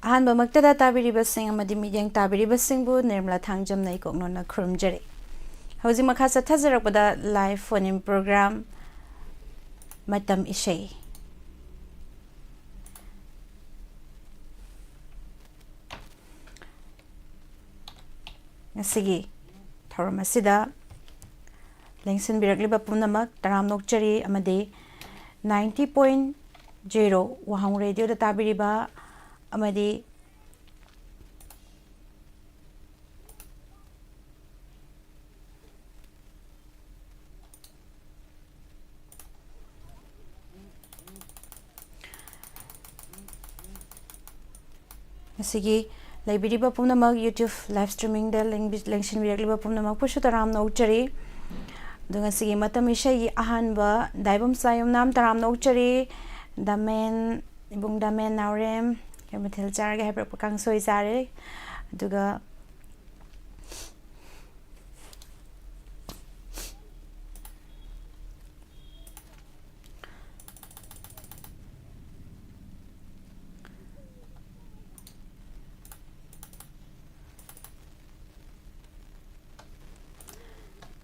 ꯑꯍꯥꯟꯕꯃꯛꯇꯗ ꯇꯥꯕꯤꯔꯤꯕꯁꯤꯡ ꯑꯃꯗꯤ ꯃꯤꯠꯌꯦꯡ ꯇꯥꯕꯤꯔꯤꯕꯁꯤꯡꯕꯨ ꯅꯤꯔꯃꯂꯥ ꯊꯥꯡꯖꯝꯅ ꯏꯀꯣꯛꯅꯣꯟꯅ ꯈꯨꯔꯨꯝꯖꯔꯤ꯫ ꯍꯧꯖꯤꯛ ꯃꯈꯥ ꯆꯠꯊꯖꯔꯛꯄꯗ ꯂꯥꯏꯚ ꯐꯣꯟ ꯏꯟ ꯄ꯭ꯔꯣꯒ꯭ꯔꯥꯝ ꯃꯇꯝ ꯏꯁꯩ ꯉꯁꯤꯒꯤ ꯊꯧꯔꯝ ꯑꯁꯤꯗ ꯂꯦꯡꯁꯤꯟꯕꯤꯔꯛꯂꯤꯕ ꯄꯨꯝꯅꯃꯛ ꯇꯔꯥꯝ ꯅꯣꯛꯆꯔꯤ ꯑꯃꯗꯤ 90.0 ꯋꯥꯍꯪ ꯔꯦꯗꯤꯑꯣꯗ ꯇꯥꯕꯤꯔꯤꯕ ꯑꯃꯗꯤ ꯉꯁꯤꯒꯤ ꯂꯩꯕꯤꯔꯤꯕ ꯄꯨꯝꯅꯃꯛ ꯌꯨꯇ꯭ꯌꯨꯕ ꯂꯥꯏꯚ ꯁ꯭ꯇ꯭ꯔꯤꯃꯤꯡꯗ ꯂꯦꯡꯁꯤꯟꯕꯤꯔꯛꯂꯤꯕ ꯄꯨꯝꯅꯃꯛꯄꯨꯁꯨ ꯇꯔꯥꯝꯅ ꯑꯣꯛꯆꯔꯤ꯫ ꯑꯗꯨ ꯉꯁꯤꯒꯤ ꯃꯇꯝ ꯏꯁꯩꯒꯤ ꯑꯍꯥꯟꯕ ꯗꯥꯏꯕꯝ ꯆꯥꯌꯨꯝꯅꯥꯝ ꯇꯔꯥꯝꯅ ꯑꯣꯛꯆꯔꯤ꯫ ꯗꯥꯃꯦꯟ ꯏꯕꯨꯡ ꯗꯥꯃꯦꯟ ꯅꯥꯎꯔꯦꯝ ꯀꯩ ꯃꯊꯦꯜ ꯆꯥꯔꯒꯦ ꯍꯥꯏꯕꯤꯔꯛꯄ ꯀꯥꯡꯁꯣꯏ ꯆꯥꯔꯦ꯫ ꯑꯗꯨꯒ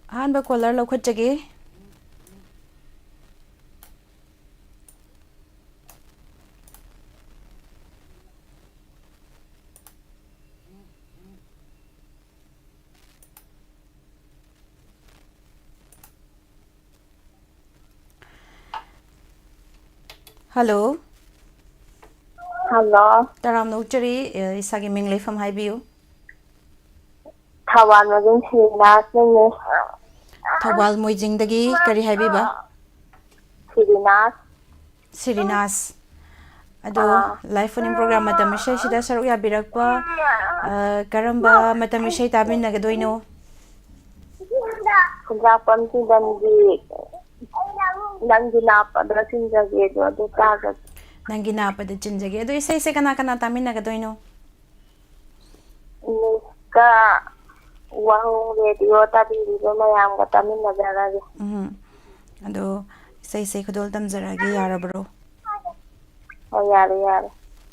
ꯑꯍꯥꯟꯕ ꯀꯣꯂꯔ ꯂꯧꯈꯠꯆꯒꯦ꯫ ꯍꯜꯂꯣ ꯍꯜꯂꯣ ꯇꯔꯥꯝꯅ ꯑꯣꯛꯆꯔꯤ ꯏꯁꯥꯒꯤ ꯃꯤꯡ ꯂꯩꯐꯝ ꯍꯥꯏꯕꯤꯌꯨ꯫ ꯊꯧꯕꯥꯜ ꯃꯣꯏꯖꯤꯡ ꯁꯤꯔꯤꯅꯥꯁꯅꯦ꯫ ꯊꯧꯕꯥꯜ ꯃꯣꯏꯖꯤꯡꯗꯒꯤ ꯀꯔꯤ ꯍꯥꯏꯕꯤꯕ? ꯁꯤꯔꯤꯅꯥꯁ꯫ ꯁꯤꯔꯤꯅꯥꯁ꯫ ꯑꯗꯣ ꯂꯥꯏꯚ ꯐꯣꯟ ꯏꯟ ꯄ꯭ꯔꯣꯒ꯭ꯔꯥꯝ ꯃꯇꯝ ꯏꯁꯩꯁꯤꯗ ꯁꯔꯨꯛ ꯌꯥꯕꯤꯔꯛꯄ ꯀꯔꯝꯕ ꯃꯇꯝ ꯏꯁꯩ ꯇꯥꯃꯤꯟꯅꯒꯗꯣꯏꯅꯣ? ꯈꯨꯟꯗ꯭ꯔꯥꯛꯄꯝ ꯆꯤꯡꯗꯝꯒꯤ ꯅꯪꯒꯤ ꯅꯥꯞꯄꯗ ꯆꯤꯟꯖꯒꯦꯗꯣ ꯑꯗꯨ ꯇꯥꯒ꯭ꯔꯒꯦ꯫ ꯅꯪꯒꯤ ꯅꯥꯞꯄꯗ ꯆꯤꯟꯖꯒꯦ꯫ ꯑꯗꯣ ꯏꯁꯩꯁꯦ ꯀꯅꯥ ꯀꯅꯥ ꯇꯥꯃꯤꯟꯅꯒꯗꯣꯏꯅꯣ? ꯃꯤꯁꯀ ꯋꯥꯍꯪ ꯔꯦꯗꯤꯑꯣ ꯇꯥꯕꯤꯔꯤꯕ ꯃꯌꯥꯝꯒ ꯇꯥꯃꯤꯟꯅꯖꯔꯒꯦ꯫ ꯑꯗꯣ ꯏꯁꯩꯁꯦ ꯈꯨꯗꯣꯜ ꯇꯝꯖꯔꯛꯑꯒꯦ ꯌꯥꯔꯕ꯭ꯔꯣ? ꯍꯣꯏ ꯌꯥꯔꯦ ꯌꯥꯔꯦ꯫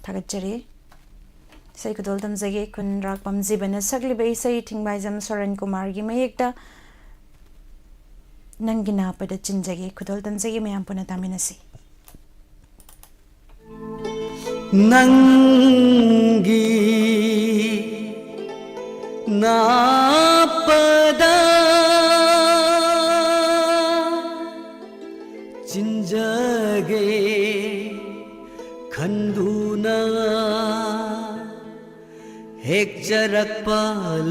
ꯊꯥꯒꯠꯆꯔꯤ꯫ ꯏꯁꯩ ꯈꯨꯗꯣꯜ ꯇꯝꯖꯒꯦ꯫ ꯈꯨꯟꯗ꯭ꯔꯥꯛꯄꯝ ꯖꯤꯕꯅ ꯁꯛꯂꯤꯕ ꯏꯁꯩ ꯊꯤꯡꯕꯥꯏꯖꯝ ꯁꯣꯔꯦꯟ ꯀꯨꯃꯥꯔꯒꯤ ꯃꯌꯦꯛꯇ ꯅꯪꯒꯤ ꯅꯥꯞꯄꯗ ꯆꯤꯟꯖꯒꯦ ꯈꯨꯗꯣꯜ ꯇꯝꯖꯒꯦ ꯃꯌꯥꯝ ꯄꯨꯟꯅ ꯇꯥꯃꯤꯟꯅꯁꯤ꯫ ꯅꯪꯒꯤ ꯅꯥꯞꯄꯗ ꯆꯤꯟꯖꯒꯦ ꯈꯟꯗꯨꯅ ꯍꯦꯛꯆꯔꯛꯄ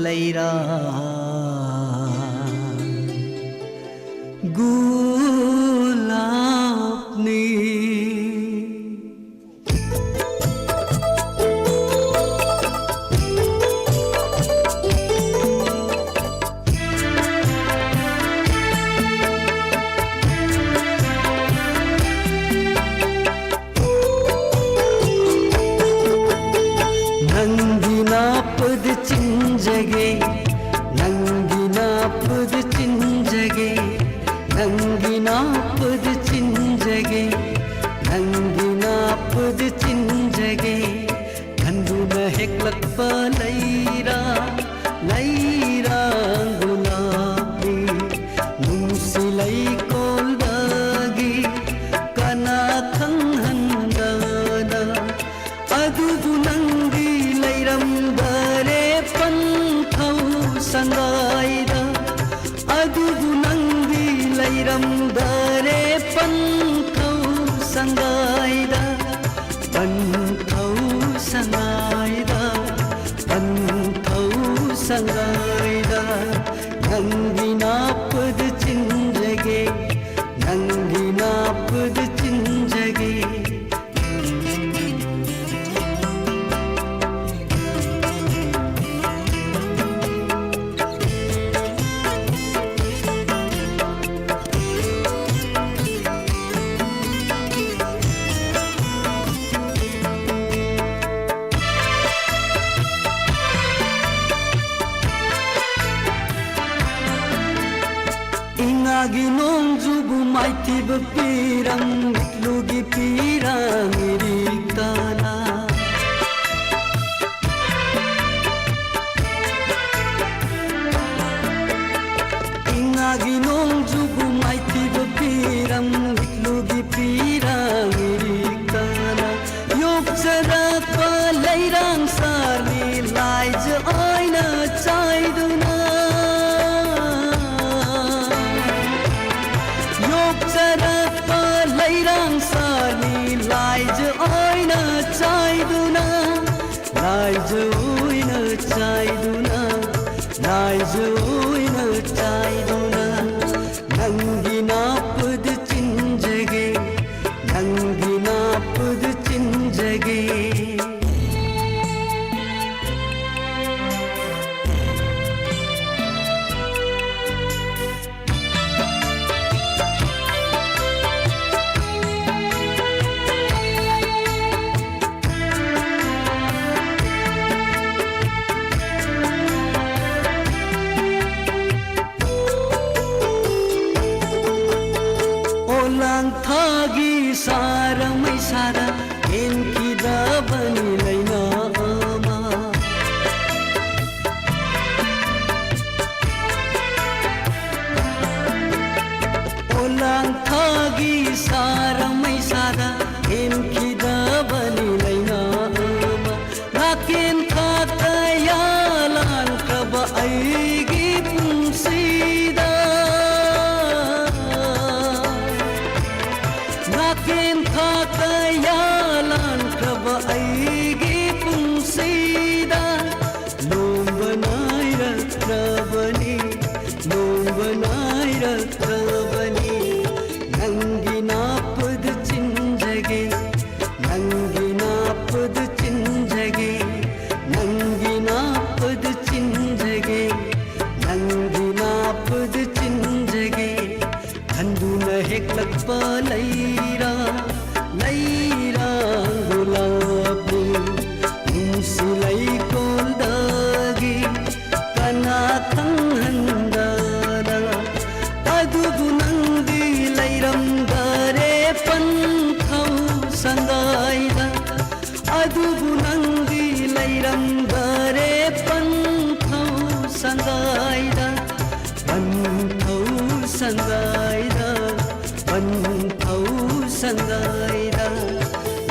ꯂꯩꯔꯥꯡ ꯒꯨꯂꯥꯞꯅꯤ꯫ नंगी नापद चिंजगे नंगी नापद चिंजगे नंगी नापद चिंजगे नंगी नापद चिंजगे कंदुन हेक्लक्प लैरा लैरा गुलाबी नुंसिलै कोल्दगी कना खंहंदना अदुबु नंगी लैरंबरे पंथौ संगायदा अदुबु नंगी लैरंबरे पंथौ संगायदा पंथौ संगायदा पंथौ संगायदा नंगी नापद चिंजगे नंगी नापद चिंजगे Ingagi nongjubu maitiba pirang lugi pirang iriktana ꯌꯣꯛꯆꯔꯛꯄ ꯂꯩꯔꯥꯡ ꯁꯥꯔꯤ ꯂꯥꯏꯖ ꯑꯣꯏꯅ ꯆꯥꯏꯗꯨꯅ ꯌꯣꯛꯆꯔꯛꯄ ꯂꯩꯔꯥꯡ ꯁꯥꯔꯤ ꯂꯥꯏꯖ ꯑꯣꯏꯅ ꯆꯥꯏꯗꯨꯅ ꯂꯥꯏꯖ ꯑꯣꯏꯅ ꯆꯥꯏꯗꯨꯅ ꯂꯥꯏꯖ ꯑꯣꯏꯅ ꯆꯥꯏꯗꯨꯅ ꯅꯪꯒꯤ ꯅꯥꯄꯗ ꯆꯤꯟꯖꯒꯦ ꯅꯪꯒꯤ ꯅꯥꯄꯗ ꯆꯤꯟꯖꯒꯦ lang thagi sara mai sara en ki da bani laina ama o lang thagi sara mai sara en ki da bani laina ama lakin tha ta ya lan ka ba ai gi pungsida Nakin thakayalan kaba aigi pungsida Nombanai rakrabani Nombanai rakrabani Nangi napad chinjage Nangi napad chinjage Nangi napad chinjage Nangi napad chinjage Khanduna heklakpa laira laira gulabu umsilai koldagi kana khanghandana adubu nangi lairam dare panthau sangaida adubu nangi lairam dare panthau sangaida panthau sangaida panthau sangaida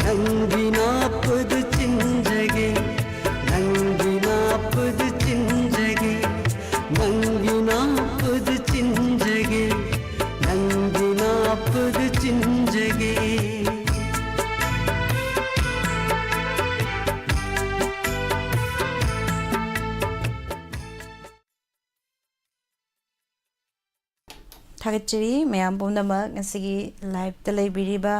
nangi napad chinjage nangi napad chinjage nangi napad chinjage nangi napad chinjage Thagachiri mayam pumnamak ngasigi live ta leibiriba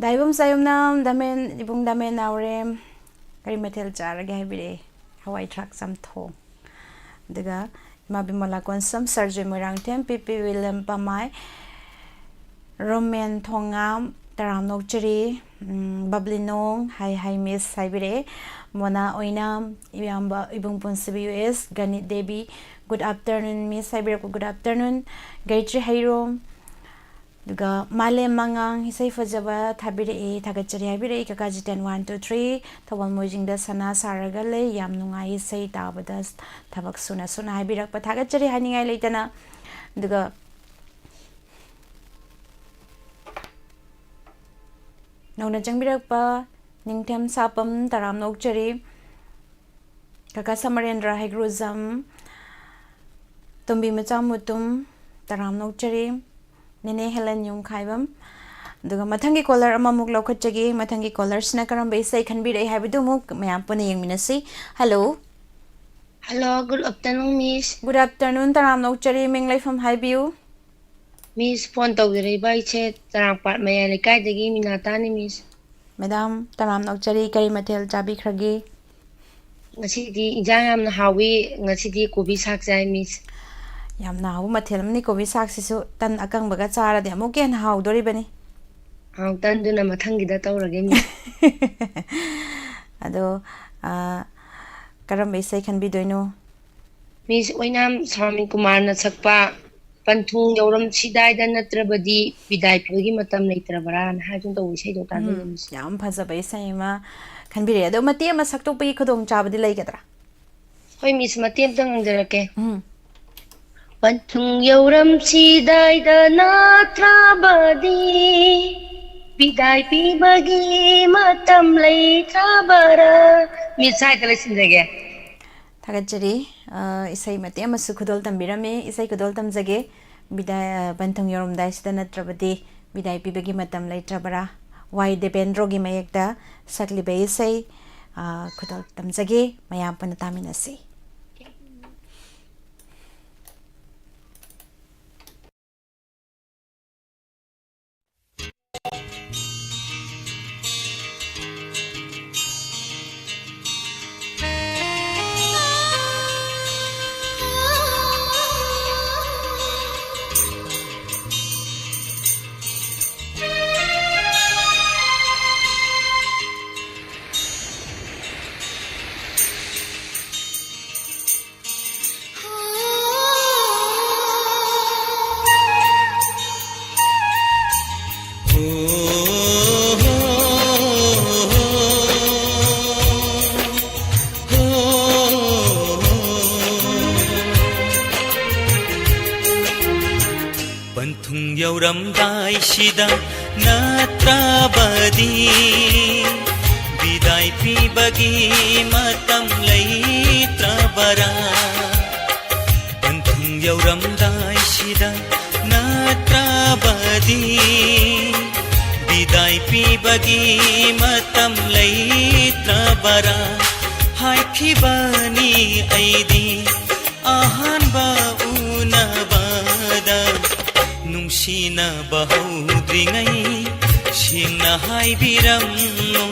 Daibum sayumnam damen ibung damen naurem kari mathel charage haibire hawai thrak sam thong daga ma bimala konsam sarje morang tem pp William Pamai Roman thongam taram nokchiri bablinong hai miss haibire Mona oinam ibamba ibung ponsibi US Ganit Devi good afternoon miss haibire good afternoon Gayatri Hairom duga male mangang hisai fajaba thabire e thagachari habire kakaji 10 1 2 3 thawal mojing da sana saraga le yam nungai sei tabadas thabak suna suna habirak pa thagachari haningai leitana duga nona jangbirak pa ningthem sapam taram nokchari kaka Samarendra Haigruzam tumbi machamutum taram nokchari Nene Helen Yung Kaibam duga mathangi caller amamuk lokhatchagi mathangi caller sna karam beisai khanbirei haibidu muk mayam pune yengminasi hello Hello, good afternoon, Miss. good afternoon taram nokchari minglai from haibiu Miss, phone tawireba iche tarangpat maya lekai dagi minatani, Miss. madam taram nokchari kari mathel chabi khragi Ngasidi injang yamna hawi ngasidi kobi sak jai, Miss. yamna hawu mathel amni kobi sak sisu tan akang baga chara de amuk ken haw dori bani Ang tanduna mathangida tawrage, Miss. ado karam beisai khanbidoino Miss, oinam Swamin Kumar na sakpa panthung yauram sidai dan natrabadi bidai pyogi matam leitrabara na hajun tawi sai do tan Miss. yam phaja beisai ma khanbire ado mati ma sakto pi khodong chabadi lai gadra Hoi Miss, matem tang angjarake. Panthung yauram sidayda natrabadi Biday pibagi matam leitrabara Misai talasinjage Thagachari isai mate amasu khudol tambirame isai khudol tamjage bidai banthung yorum dai sida natrabadi bidai pibagi matam leitrabara wai dependro gi mayekta sakli be isai khudol tamjage mayam pana taminasi Panthung yauram dai sida natrabadi Bidai pibagi matam leitrabara Panthung yauram dai sida natrabadi Bidai pibagi matam leitrabara Hai khibani aidi ahanba unabada Nungsina bahaudringai Singna haibiramnu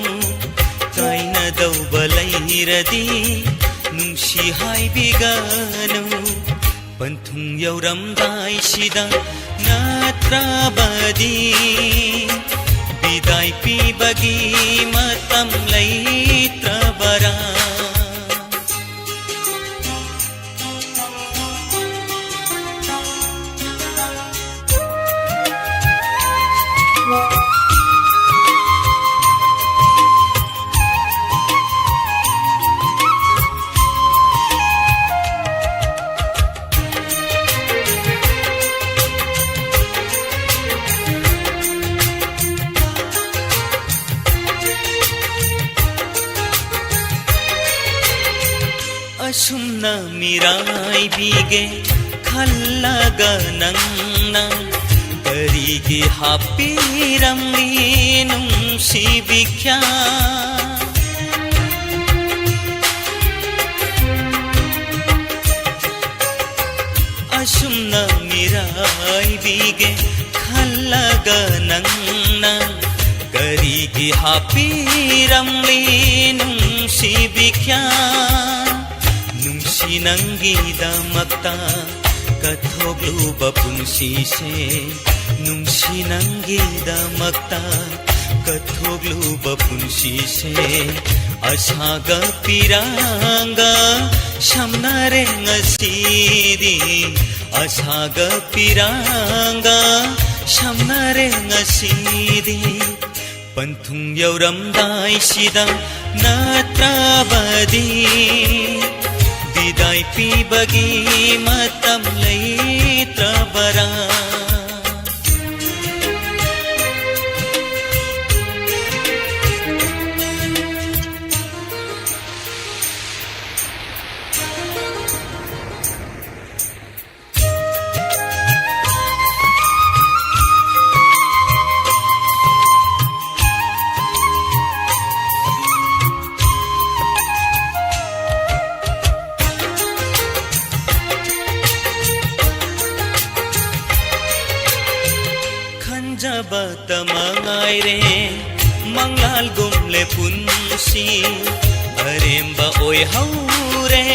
Kaina daubalai Nungsi haibiganu Panthung yauram dai sida natrabadi Bidai pibagi matam leitrabara Asumna mirai bige khallaga nangna Karigi hapiram linum sibikya Asumna mirai bige khallaga nangna Karigi hapiram linum sibikya Nungsi nanggida makta kathogluba punsise Nungsi nanggida makta kathogluba punsise Asaga piranga shamnare ngasidi Asaga piranga shamnare ngasidi Panthung yauram dai sida natrabadi Bidai pibagi matam leitrabara Batamangai re manglal gumle punsi aremba oi haure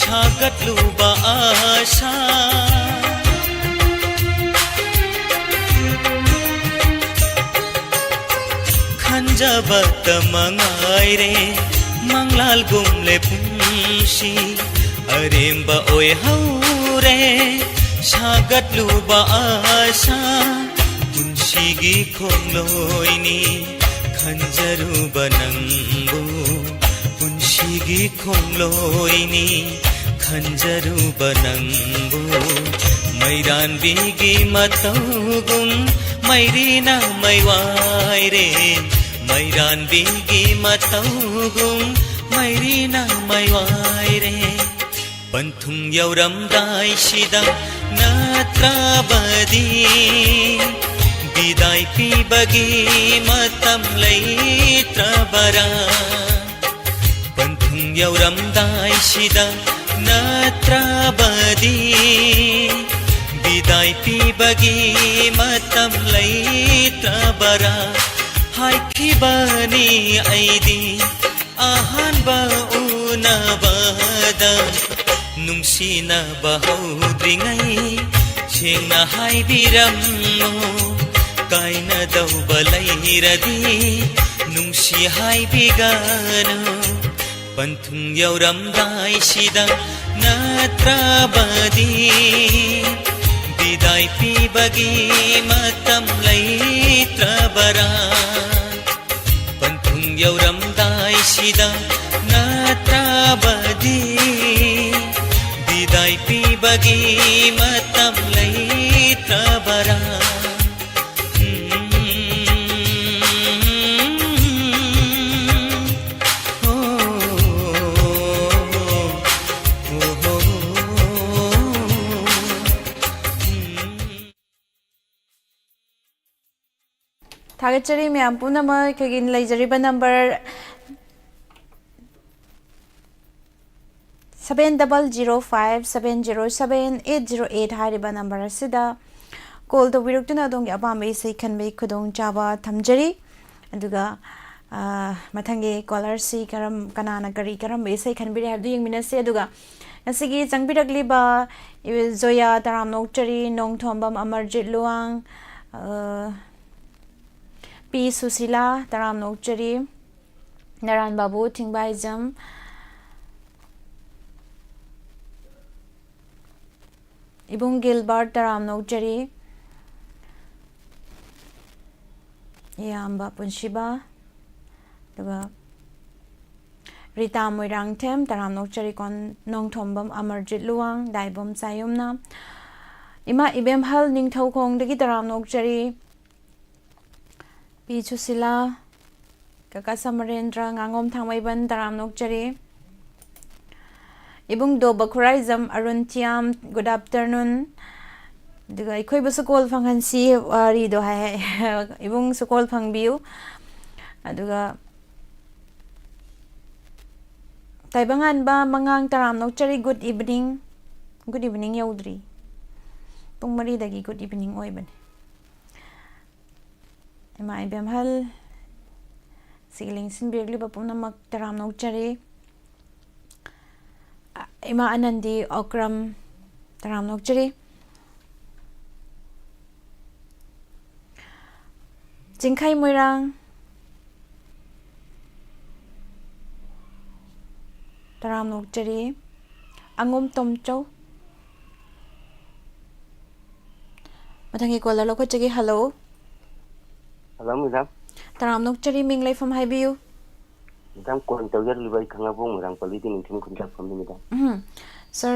shagat luba asha khanja batamangai re manglal gumle punsi aremba oi haure shagat luba asha Punsigi khongloini khanjaruba nangbu Punsigi khongloini खंजरूब नंगु मैरान बिगी मतौगुम मैरीना मैवाय रे मैरान बिगी मतौगुम मैरीना मैवाय रे पंथुम यौरमदाय शिदा नत्राबदी बिदाय पिबगी मतम लैत्रबरा पंथुम यौरमदाय शिदा नत्राबदी बिदाय पिबगी मतम लैत्रबरा हायखिबनी ऐदी अहानबा उनबदा नुंसिनबा हौद्रिङै सेंना हायबिरम्मो कायनदौबा लैरदि नुंसि हायबिगानो पंथुम यौरमदाय शिदा नत्राबदी बिदाय पिबगी मतम लैत्रबरा पंथुम यौरमदाय शिदा नत्राबदी बिदाय पिबगी मतम लैत्रबरा थागतचरी मैम पुनमक खगिन लेजरिबा नंबर 7005707808 हारिबा नंबर असिदा कॉल तौबिरक्तुना दोंगे अपाम इसे खनबे खुदोंग चाबा थमजरी अदुगा मथंगे कॉलर सी करम कनाना करी करम इसे खनबिरे हाबदु यंगमिनसे अदुगा नसिगी चंगबिरक्लिबा जोया तराम नोकचरी नोंगथोंबम अमरजित लुवांग पी सुशीला तराम नोकचरी नारायण बाबू थिंगबाइजम इबुंग गिलबर्ट तराम नोकचरी याम्बा पुंशिबा दुगा रीता मोइरांगथेम तराम नोकचरी कोन नोंगथोंबम अमरजित लुवांग दाइबम सायुमना इमा इबेमहल निंगथौखोंगदगी तराम नोकचरी पी सुशीला कका समरेंद्र nganगोम थांगमैबन तराम नोकचरी इबुंग दो बखुराइजम अरुण थियाम गुड आफ्टरनून दुगा इखोय बसु कॉल फंगहनसी वारी दो है इबुंग सु कॉल फंगबियु अदुगा ताइबंगान बा मंगांग तराम नोकचरी गुड इवनिंग यौद्री पुंग मरी दगी गुड इवनिंग ओइबन इमाय बेमहल सिगलिंग सिनबिरगली बपुनमक तराम नोकचरी इमा आनंदी ओक्रम तराम नोकचरी जिंखाई मोइरांग तराम नोकचरी अंगोम तोमचौ मथंगी कॉलर लोखचगी हेलो हेलो मैडम तराम नोकचरी मिंग लेफम हाइबियु मैडम कॉल तौजरलिबा खंगाबो मोरांग पलिदि निथिम खुंजा फमनि मैडम सर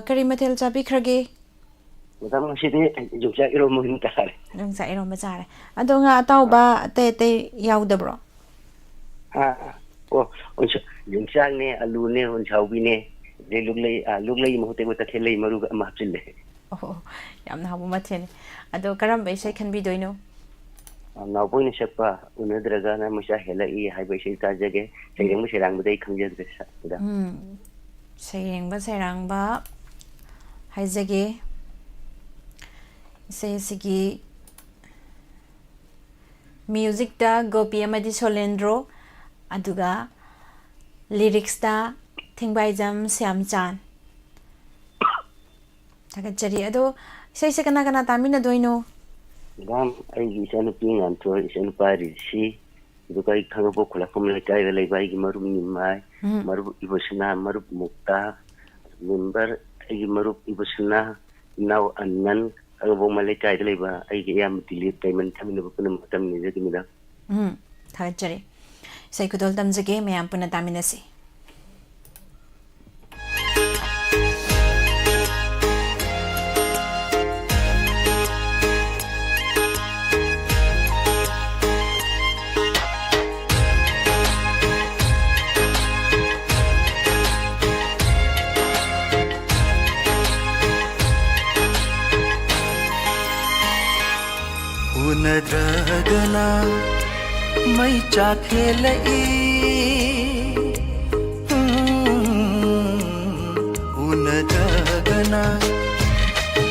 करी मथेल चाबिखरगे मैडम सिदि जुजा इरो मोहिन तारे जोंसा इरो मचारे अदोंगा अताउबा अते अते याउदब्रो हां ओ उनस जुंचांग ने आलू ने उनसाउबी ने जे लुगलै महते को तखेलै मरु अमा हपचिले ओहो यामना हाबु मथेने अदो करम बैसे खनबिदोइनो नावपोइने सकपा उनद्रगा ना मसा हेलाई हाइबै सै ताजगे सैरंग सेरांग बदै खंजेद्रे सा सैरंबा हाइजगे सेसिगी म्यूजिक ता गोपी अमदी सोलेंद्रो अदुगा लिरिक्स ता थिंगबाइजम श्यामचान थागतचरी अदो सैसे कना कना तामिना दोइनो मैडम आई इसानु पिंगान तो इसानु पारिसी दुकाई खंगबो खुलाखम लेकाय लेबाय गि मरु निमाय मरु इबसना मरु मुक्ता मेंबर आई मरु इबसना नाव अन्नन खंगबो मलेकाय लेबा आई याम डिलीट पेमेंट थमिनो पुन मतम नि जगि मिदा थागतचरी सैकुदोल तमजगे मयाम पुना तामिनसी उनद्रगना मै चाखेलई उनद्रगना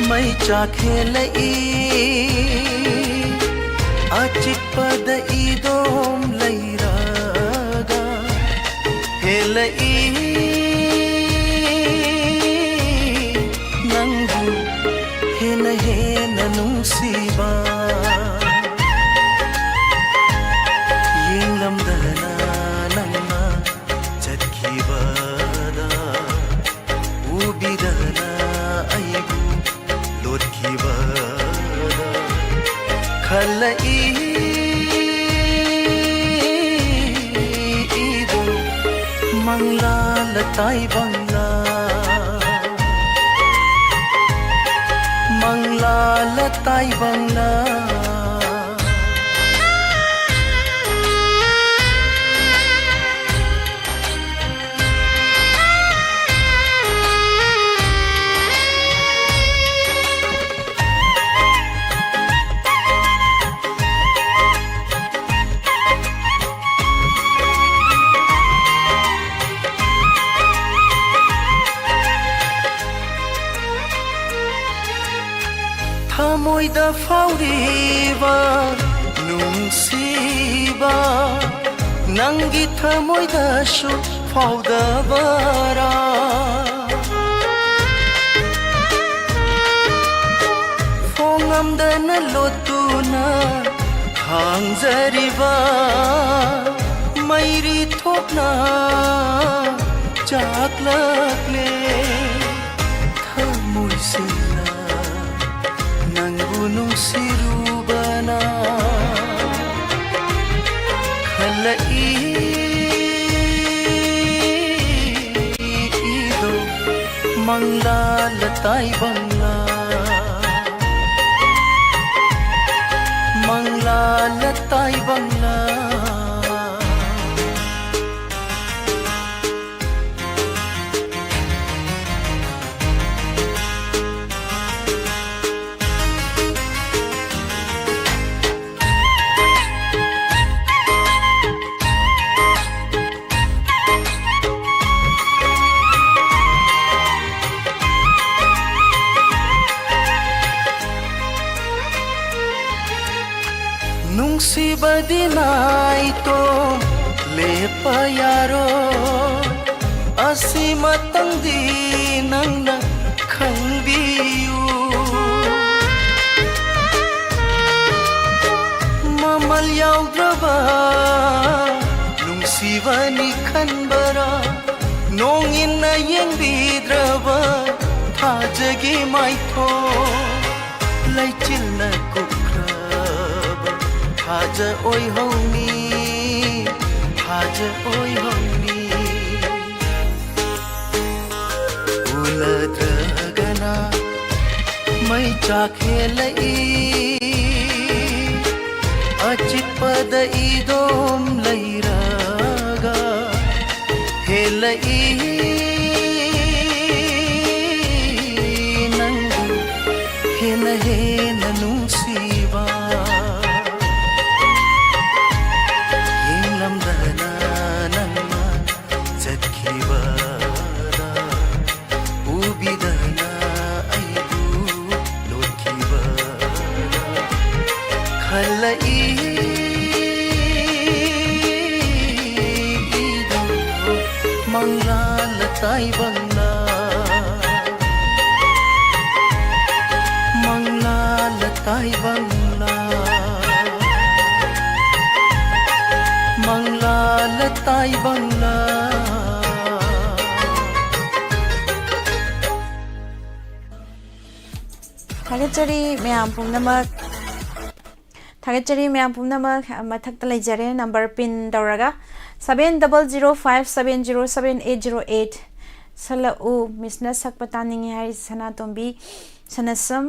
मै चाखेलई अचिपद इदोम लैरागा हेलई नंगु हेन हेन नुंसीबा यिंगलमदना नंगमा चटखीबदा उबिदना आइगु लोटखीबदा खलई इदो मंगला लताई बंगला मंगला लताई बंगला थमोइदा फाउरिबा नुंसीबा नंगी थमोइदा शु फाउदाबारा फोंगमदन लोतुना हांगजरिबा मैरी थोपना चाकलकले थमोइसिना नंगुनु सिरुबना खलई इदो मंगला लताई बंगला मंगला लताई बंगला नुंसीबदिनाई तो लेपा यारो असीमतंदी नंगना खंबियु ममल याउद्रबा नुंसीबनी खनबरा नोंगिना येंबिद्रबा थाजगी माइथो लैचिलना हाज ओय होनी हाज ओय होनी उलद्रगना मै चाखेलई अचिपद इदोम लैरागा हेलई नंगु हेन हेन नुंसीबा खलई इदो मंगला लताई बंगला मंगला लताई बंगला मंगला लताई बंगला थागेचरी मैम पुनमक थागेचरी मैम पुनमक मथक्ता लेजरे नंबर पिन दौरगा 7005707808 सलउ मिसना सकपतानिंग है सना तोंबी सनसम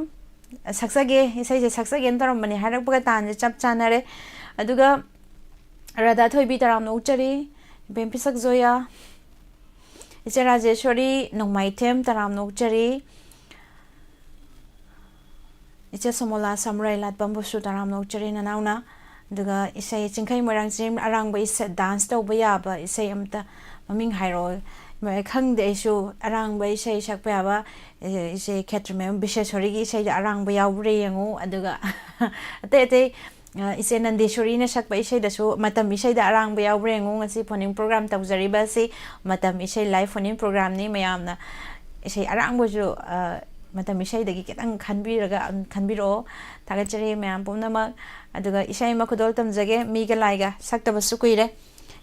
सक्सगे इसे सक्सगे तरमने हारपगा तान चप चानरे अदुगा Radha Thoibi तराम नौचरी बेमपिसक Zoya इचे Rajeshwari नोंमाइथेम तराम नौचरी iche somola samrai lat bambu su taram no chari na nauna duga isai chingkai morang chim arang bai se dance to ba ba isai amta maming hairo mai khang de su arang bai isai sak ba ba isai khetrme bisheshori gi isai arang ba yaw re yangu aduga ate isai nandeshori na sak ba isai da su matam isai da arang ba yaw re yangu ngasi phoning program tawjari ba si matam isai live phoning program ni mayam na isai arang bo ju matam isai dagi kitang khanbiro thagachari mayam pumnamak aduga isai makudol tamjage miga laiga sakta basu kuire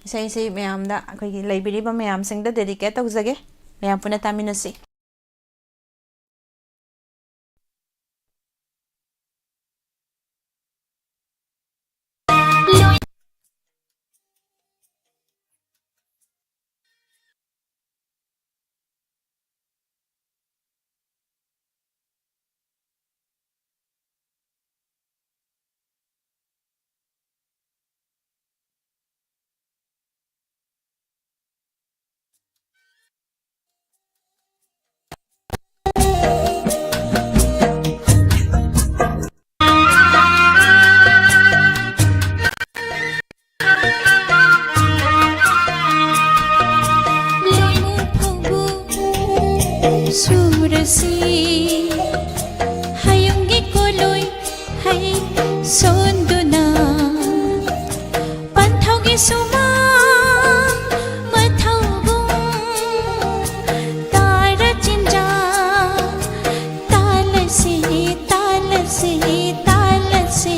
isai sei mayam da akhoi laibiri ba mayam sing da dedicate tawjage mayam puna taminasi surasi hayungi koloi hai sonduna panthaugi suma mathaugung tara chinja talasi talasi talasi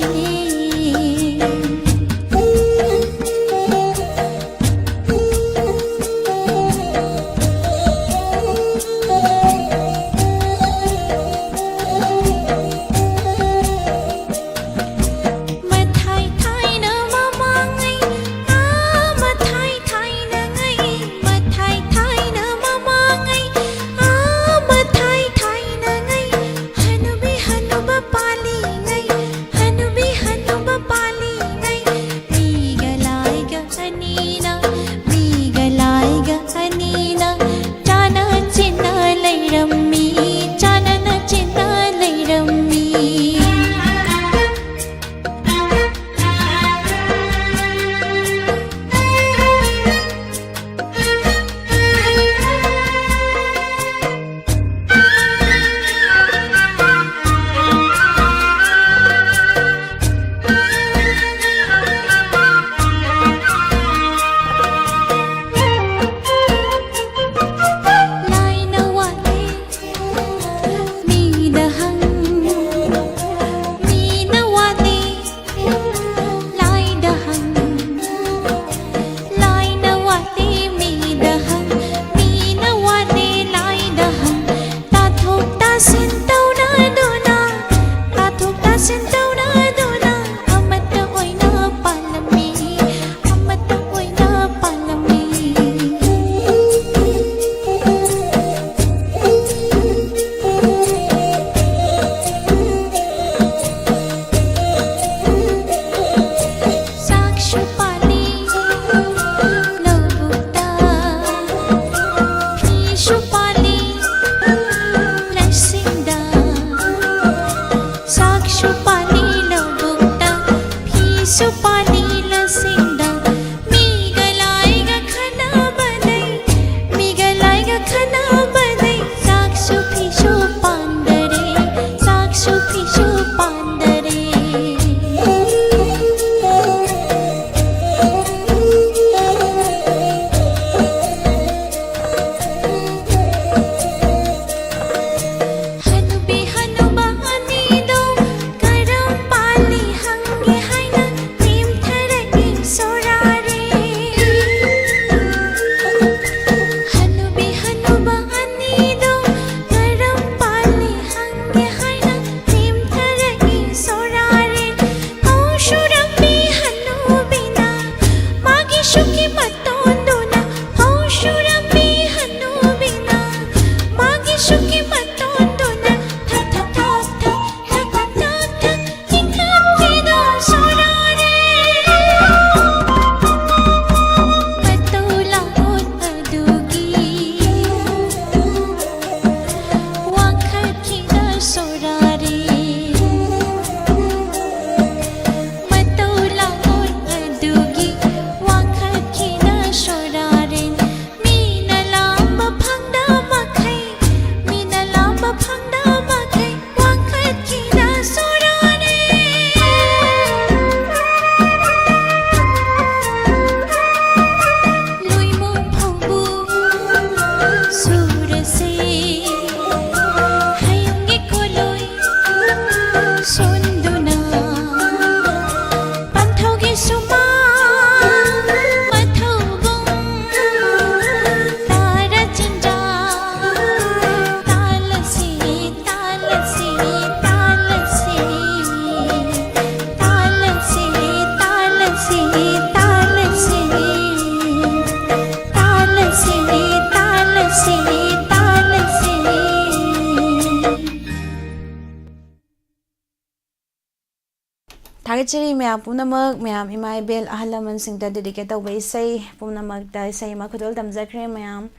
Thagachari Mayam Punamak, Mayam Imai Bel Ahalaman Sing the dedicated way say Punamak die say Makudol Damzakre Mayam.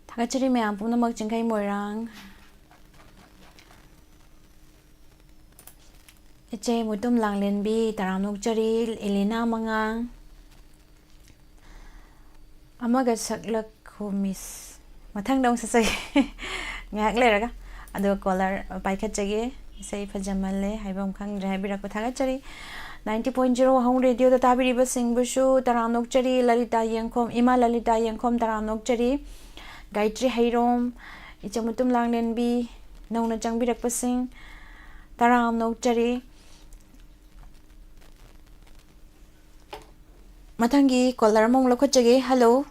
Thagachari Mayam Punamak Jinkai Morang. Eshei Mutum Lang Lenbi, Taranuk Jaril, Elena Mangang. Amaga Saklak Miss. Mathang dong sa say ngak le raga ado collar paikhat jage sei phajamale haibam khang driver ko thaga chari 90.0 home radio da tabiri ba singbusu taranok chari lalita yangkhom ima lalita yangkhom taranok chari gaitri hairom ichamutum langlen bi nongna changbirak pasing taranok chari mathangi collar mong lokho jage hello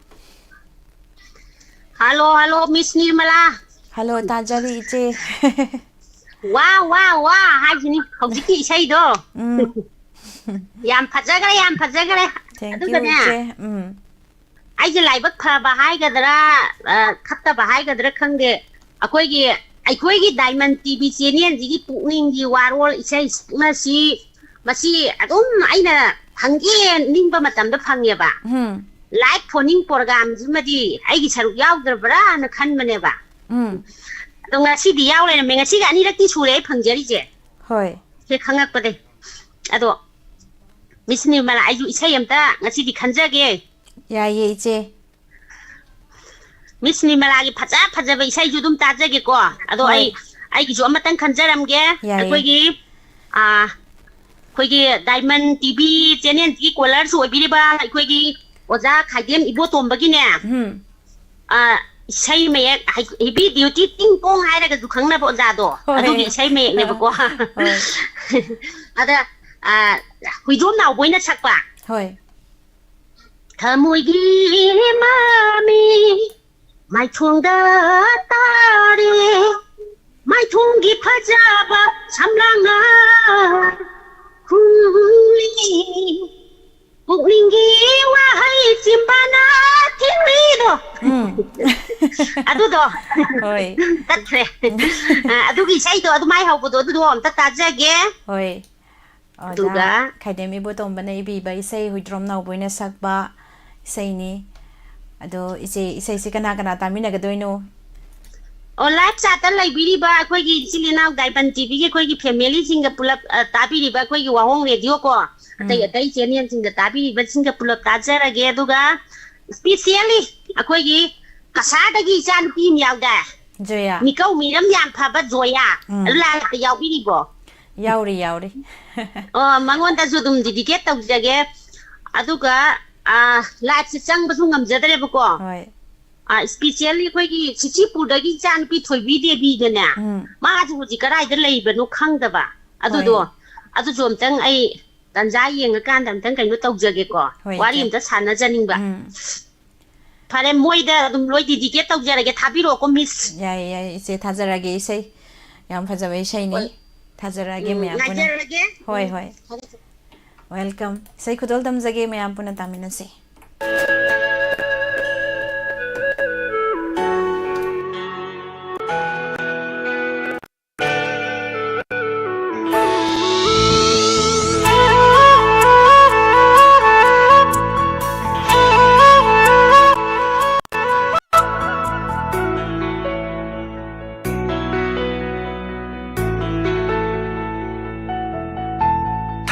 Hello, Miss Nirmala. Hello, Tajari Iche. Wow. Hi, Jenny. How did you say do? Yam Pazagare. Thank you, Iche. I like but Bahai Gadra, Kata Bahai Gadra Kange, Akoigi Diamond TV, Senian, Ziggy Pooling, the Warwall, it says, Masi, I don't know, Hangi, Nimba Matam, the Pangeva. Like phoning programs, Madi, I get a yaw the bra and a can maneva. Don't I see the yaw and a see any like this who lay Panjari? Hoi. He hung up with it. Ado Miss Nirmala, I do say that, I see the Kanjage. Ya Iche. Miss Nirmala, Paza, say you don't Tajage go. Ado I get you a matan Kanjaram ge, Quiggy Diamond TV, Jenny equalers who be by Quiggy. Oza Kagem Ibotom Bagina. Say me, he be duty ting pong higher to Kanga Bozado. I don't say me never go. Other, we don't know when it's a back. Hoi. Tamuigi, mommy, my tunga tari, my tungi pajaba, samlanga, cooling. Buklingi wahai simbana tingrido. Adudo. Hoi. Tatre. Adugi say do adu mai haubudo adu om tatajage. Hoi. Oda Kaidemi Botom Banai by say who drum now when a sack ba say ni. Ado is a Sikanagana Taminagadino. O life satan like Billy ba Quiggy Silina Diamond TV, Quiggy family sing a pull up Tabi ba Quiggy Wahong radio ko. They Chinese in the Tabi, but sing a pull up Tazara Geduga. Specially, a Quiggy Casada Gizan Pim Yauda. Joya. Nico Miram Yam Papa Zoya. Like the Yaubiribo. Yauri. Oh, Mangonda Zudum dedicate of Jagge Aduga, Lats Sang Basungam Zadrebuko. Hoi. Especially Quiggy Chichipu Dagi Jan Pito Video Bigana. Maju Zikarai the labor no Kangdava. Adudo. Aduzum Tang I Tanzai and a Kandam Tankan with Jageko. What in the Sana Janimba? Paramoida, the Lloyd dedicate of Jaraget Habiro Miss. Yeah, it's a Tazaragi say. Yam Fazaway shiny. Tazaragi me ampuna. Hoi. Welcome. Say could all them zage me ampuna taminasi.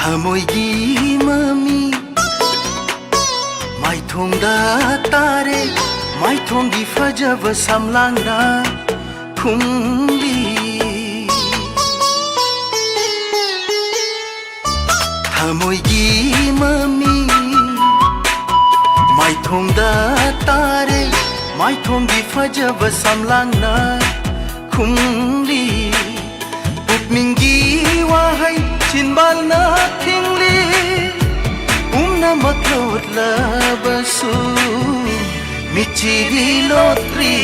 Tamoigi mami mai thongda tare mai thongi fajava samlangna khumli Tamoigi mami mai thongda tare mai thongi fajava samlangna khumli pukmingi wahai Chinbal na tingli Umna maklot labasu Michiri lotri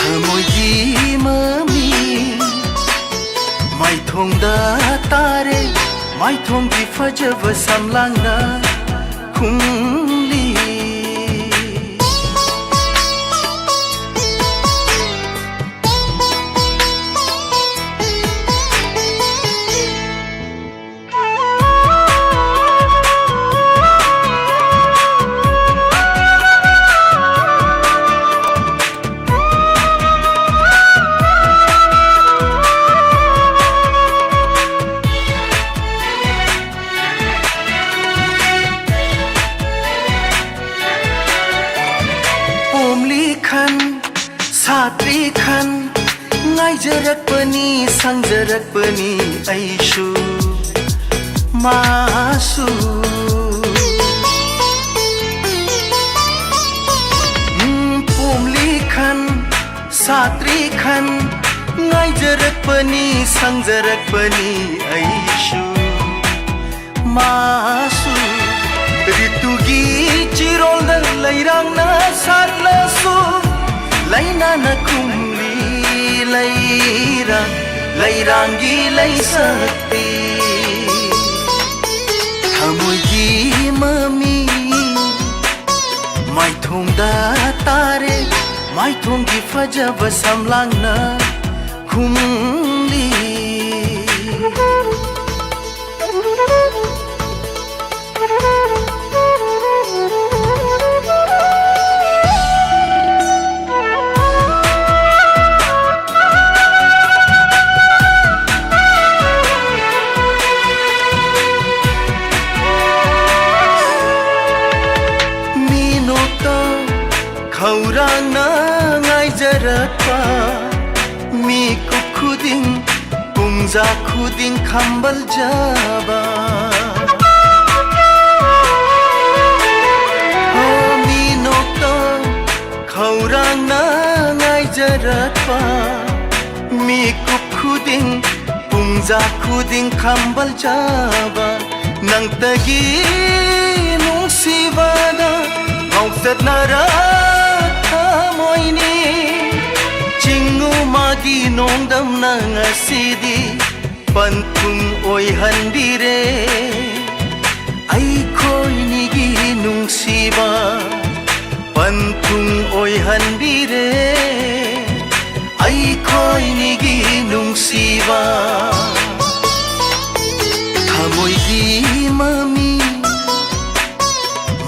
Hamoyi mami Mai thongda tare Mai thonggi fajava samlangna khumli खन सात्री खन ngaijarakpani sangjarakpani aishu masu pumli khan satri khan ngaijarakpani sangjarakpani aishu masu ritugi chirol dal lairang na sarlasu laina na kumli lairangi laisakti thamugi mami maithongda tare maithongi fajaba samlangna khumli Khaurana ngaijarakpa mi khuding pungja khuding khambal jaba mi nokta khaurana ngaijarakpa mi khuding pungja khuding khambal jaba nangtagi nungsibana ngausat nara moini chingu magi nongdam na ngasidi pantung oi handire ai khoi ni gi nungsiba pantung oi handire ai khoi ni gi nungsiba thamoi gi mami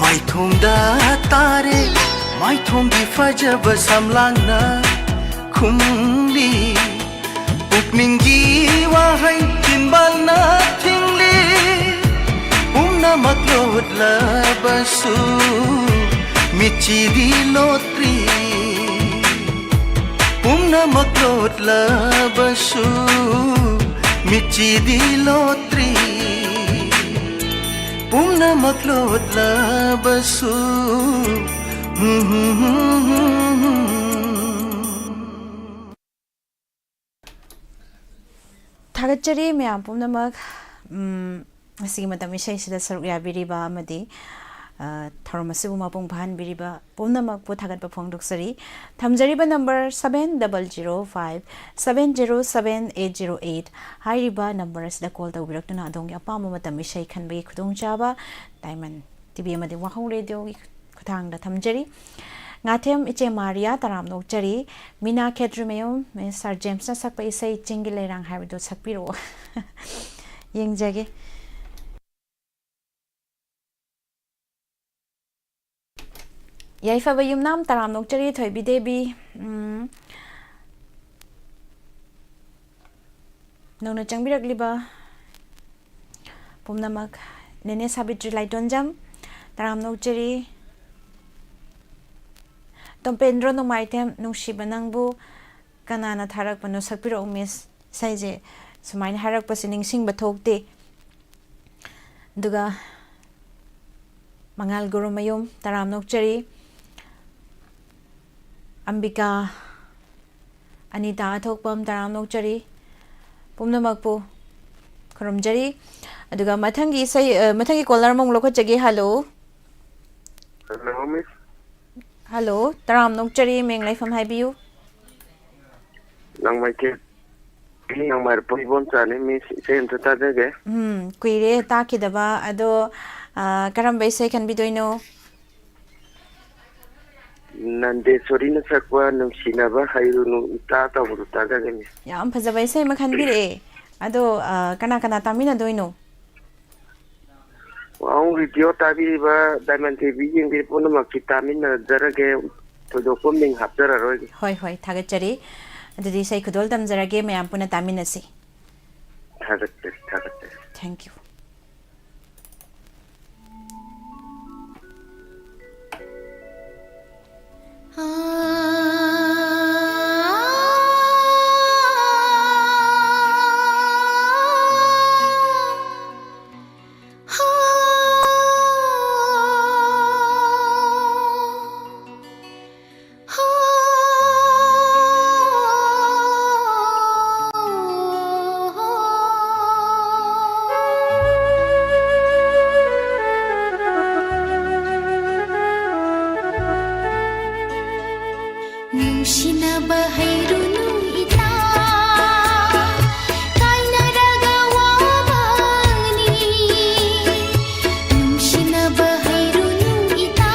mai thongda tare maithongi fajaba samlangna khumli pukningi wahai tinbalna thingli umna maklot labasu michidi lotri umna maklot labasu michidi lotri umna maklot labasu Thagachari myam pumnamak asigi matam Eshei sida saruk yabiriba amadi tharamasibu mapung bhan biriba pumnamak pu thagatpa phongdoksari thamjariba number 7005707808 hairiba number asida call tawbiraktuna adongi apama matam Eshei khanbagi khudongchaba diamond tv amadi wahong radio khutangda thamjari ngatem iche maria taram nokchari mina khedrumeyum me sir james na sakpa isai chingi lerang haido sakpiro yengjage yaifa bayum nam taram nokchari thoibi debi nongna changbirakliba pumnamak nene sabitri laidonjam taram nokchari Tompendro no maitem nungsiba nangbu kanana tharak pano sakpiro umis saije sumain harak pasining sing bathokte duga mangal guru mayum taram nokchari ambika anita thokpam taram nokchari pumnamakpu khurumjari aduga mathangi caller mong lokhachage hello hello miss hello taram nokchari meng laifam haibiu nang mai ke nang mai poibon chane miss sen ta dege kuire takidaba ado karam baisai kan bidoino nande sori na sakwa nung sinaba hairu nu ta ta buru ta dege miss yam phajabai sai makhan bire ado kana tamina doino Ang video tabi ba diamond TV yung di po na makitamin na darage todo ko ming hapdara roy. Hoy thagachari adudi sai khudol tamjarage mayam puna taminasi. Thagachari. Thank you. Ah ꯅꯨꯡꯁꯤꯅꯕ ꯍꯩꯔꯨꯅꯨ ꯏꯇꯥ ꯀꯥꯏꯅꯔꯒ ꯋꯥꯕꯅꯤ ꯅꯨꯡꯁꯤꯅꯕ ꯍꯩꯔꯨꯅꯨ ꯏꯇꯥ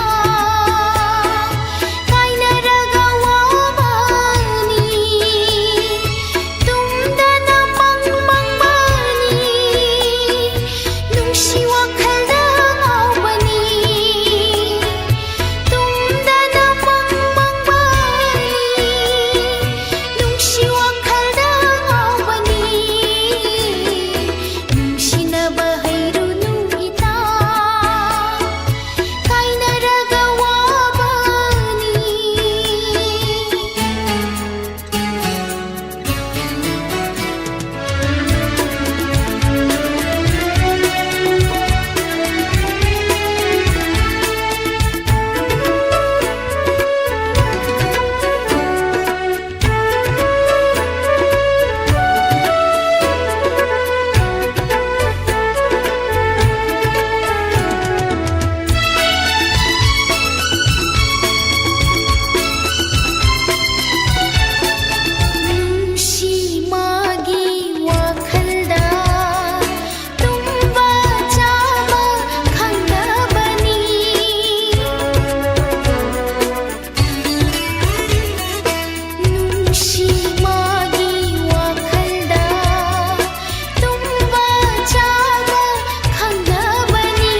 ꯀꯥꯏꯅꯔꯒ ꯋꯥꯕꯅꯤ ꯇꯨꯝꯗꯅ ꯃꯪꯕꯅꯤ ꯅꯨꯡꯁꯤ ꯋꯥꯈꯜꯗ ꯉꯥꯎꯕꯅꯤ ꯇꯨꯝꯗꯅ ꯃꯪꯕꯅꯤ ꯅꯨꯡꯁꯤ ꯋꯥꯈꯜꯗ ꯉꯥꯎꯕꯅꯤ ꯅꯨꯡꯁꯤꯅꯕ ꯍꯩꯔꯨꯅꯨ ꯏꯇꯥ ꯀꯥꯏꯅꯔꯒ ꯋꯥꯕꯅꯤ ꯅꯨꯡꯁꯤ ꯃꯥꯒꯤ ꯋꯥꯈꯜꯗ ꯇꯨꯝꯕ ꯆꯥꯕ ꯈꯪꯗꯕꯅꯤ ꯅꯨꯡꯁꯤ ꯃꯥꯒꯤ ꯋꯥꯈꯜꯗ ꯇꯨꯝꯕ ꯆꯥꯕ ꯈꯪꯗꯕꯅꯤ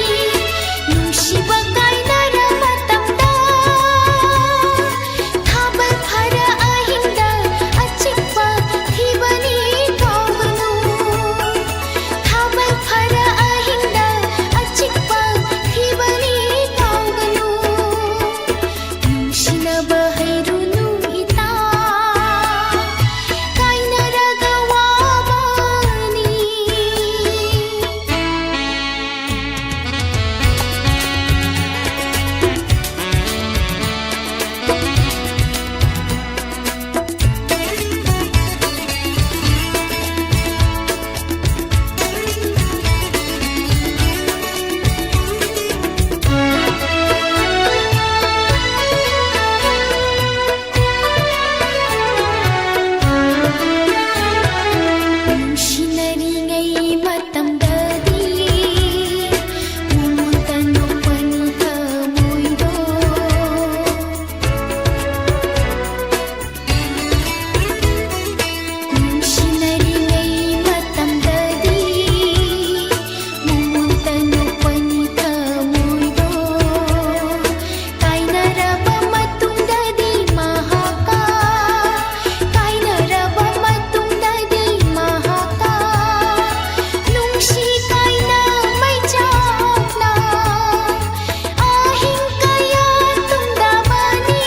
ꯅꯨꯡꯁꯤꯕ ꯀꯥꯏꯅꯔ ꯃꯇꯝꯗ ꯊꯥꯕꯜ ꯐꯔ ꯑꯍꯤꯡꯗ ꯑꯆꯤꯛꯄ ꯊꯤꯕꯅꯤ ꯀꯥꯎꯒꯅꯨ ꯊꯥꯕꯜ ꯐꯔ ꯑꯍꯤꯡꯗ ꯑꯆꯤꯛꯄ ꯊꯤꯕꯅꯤ ꯀꯥꯎꯒꯅꯨ ꯅꯨꯡꯁꯤꯅꯕ ꯍꯩꯔꯨꯅු ꯏꯇꯥ ꯀꯥꯏꯅꯔꯒ ꯋꯥꯕꯅꯤ ꯅꯨꯡꯁꯤꯅꯔꯤꯉꯩ ꯃꯇꯝꯗꯗꯤ ꯃꯉꯣꯟꯗ ꯅꯣꯛꯄꯅꯤ ꯊꯃꯣꯏꯗꯣ ꯅꯨꯡꯁꯤꯅꯔꯤꯉꯩ ꯃꯇꯝꯗꯗꯤ ꯃꯉꯣꯟꯗ ꯅꯣꯛꯄꯅꯤ ꯊꯃꯣꯏꯗꯣ ꯀꯥꯏꯅꯔꯕ ꯃꯇꯨꯡꯗꯗꯤ ꯃꯍꯥꯛꯀ ꯀꯥꯏꯅꯔꯕ ꯃꯇꯨꯡꯗꯗꯤ ꯃꯍꯥꯛꯀ ꯅꯨꯡꯁꯤ ꯀꯥꯏꯅ ꯃꯩꯆꯥꯛꯅ ꯑꯍꯤꯡ ꯀꯌꯥ ꯇꯨꯝꯗꯕꯅꯤ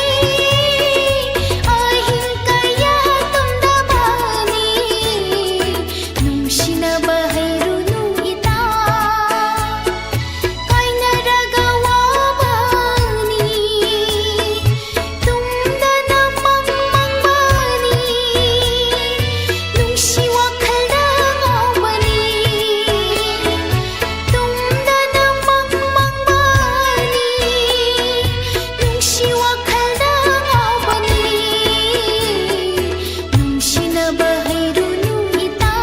ꯑꯍꯤꯡ ꯀꯌꯥ ꯇꯨꯝꯗꯕꯅꯤ ꯅꯨꯡꯁꯤꯅꯕ ꯍꯩꯔꯨꯅු ꯏꯇꯥ ꯀꯥꯏꯅꯔꯒ ꯋꯥꯕꯅꯤ ꯇꯨꯝꯗꯅ ꯃꯪꯕꯅꯤ ꯅꯨꯡꯁꯤ ꯋꯥꯈꯜꯗ ꯉꯥꯎꯕꯅꯤ ꯇꯨꯝꯗꯅ ꯃꯪꯕꯅꯤ ꯅꯨꯡꯁꯤ ꯋꯥꯈꯜꯗ ꯉꯥꯎꯕꯅꯤ ꯅꯨꯡꯁꯤꯅꯕ ꯍꯩꯔꯨꯅු ꯏꯇꯥ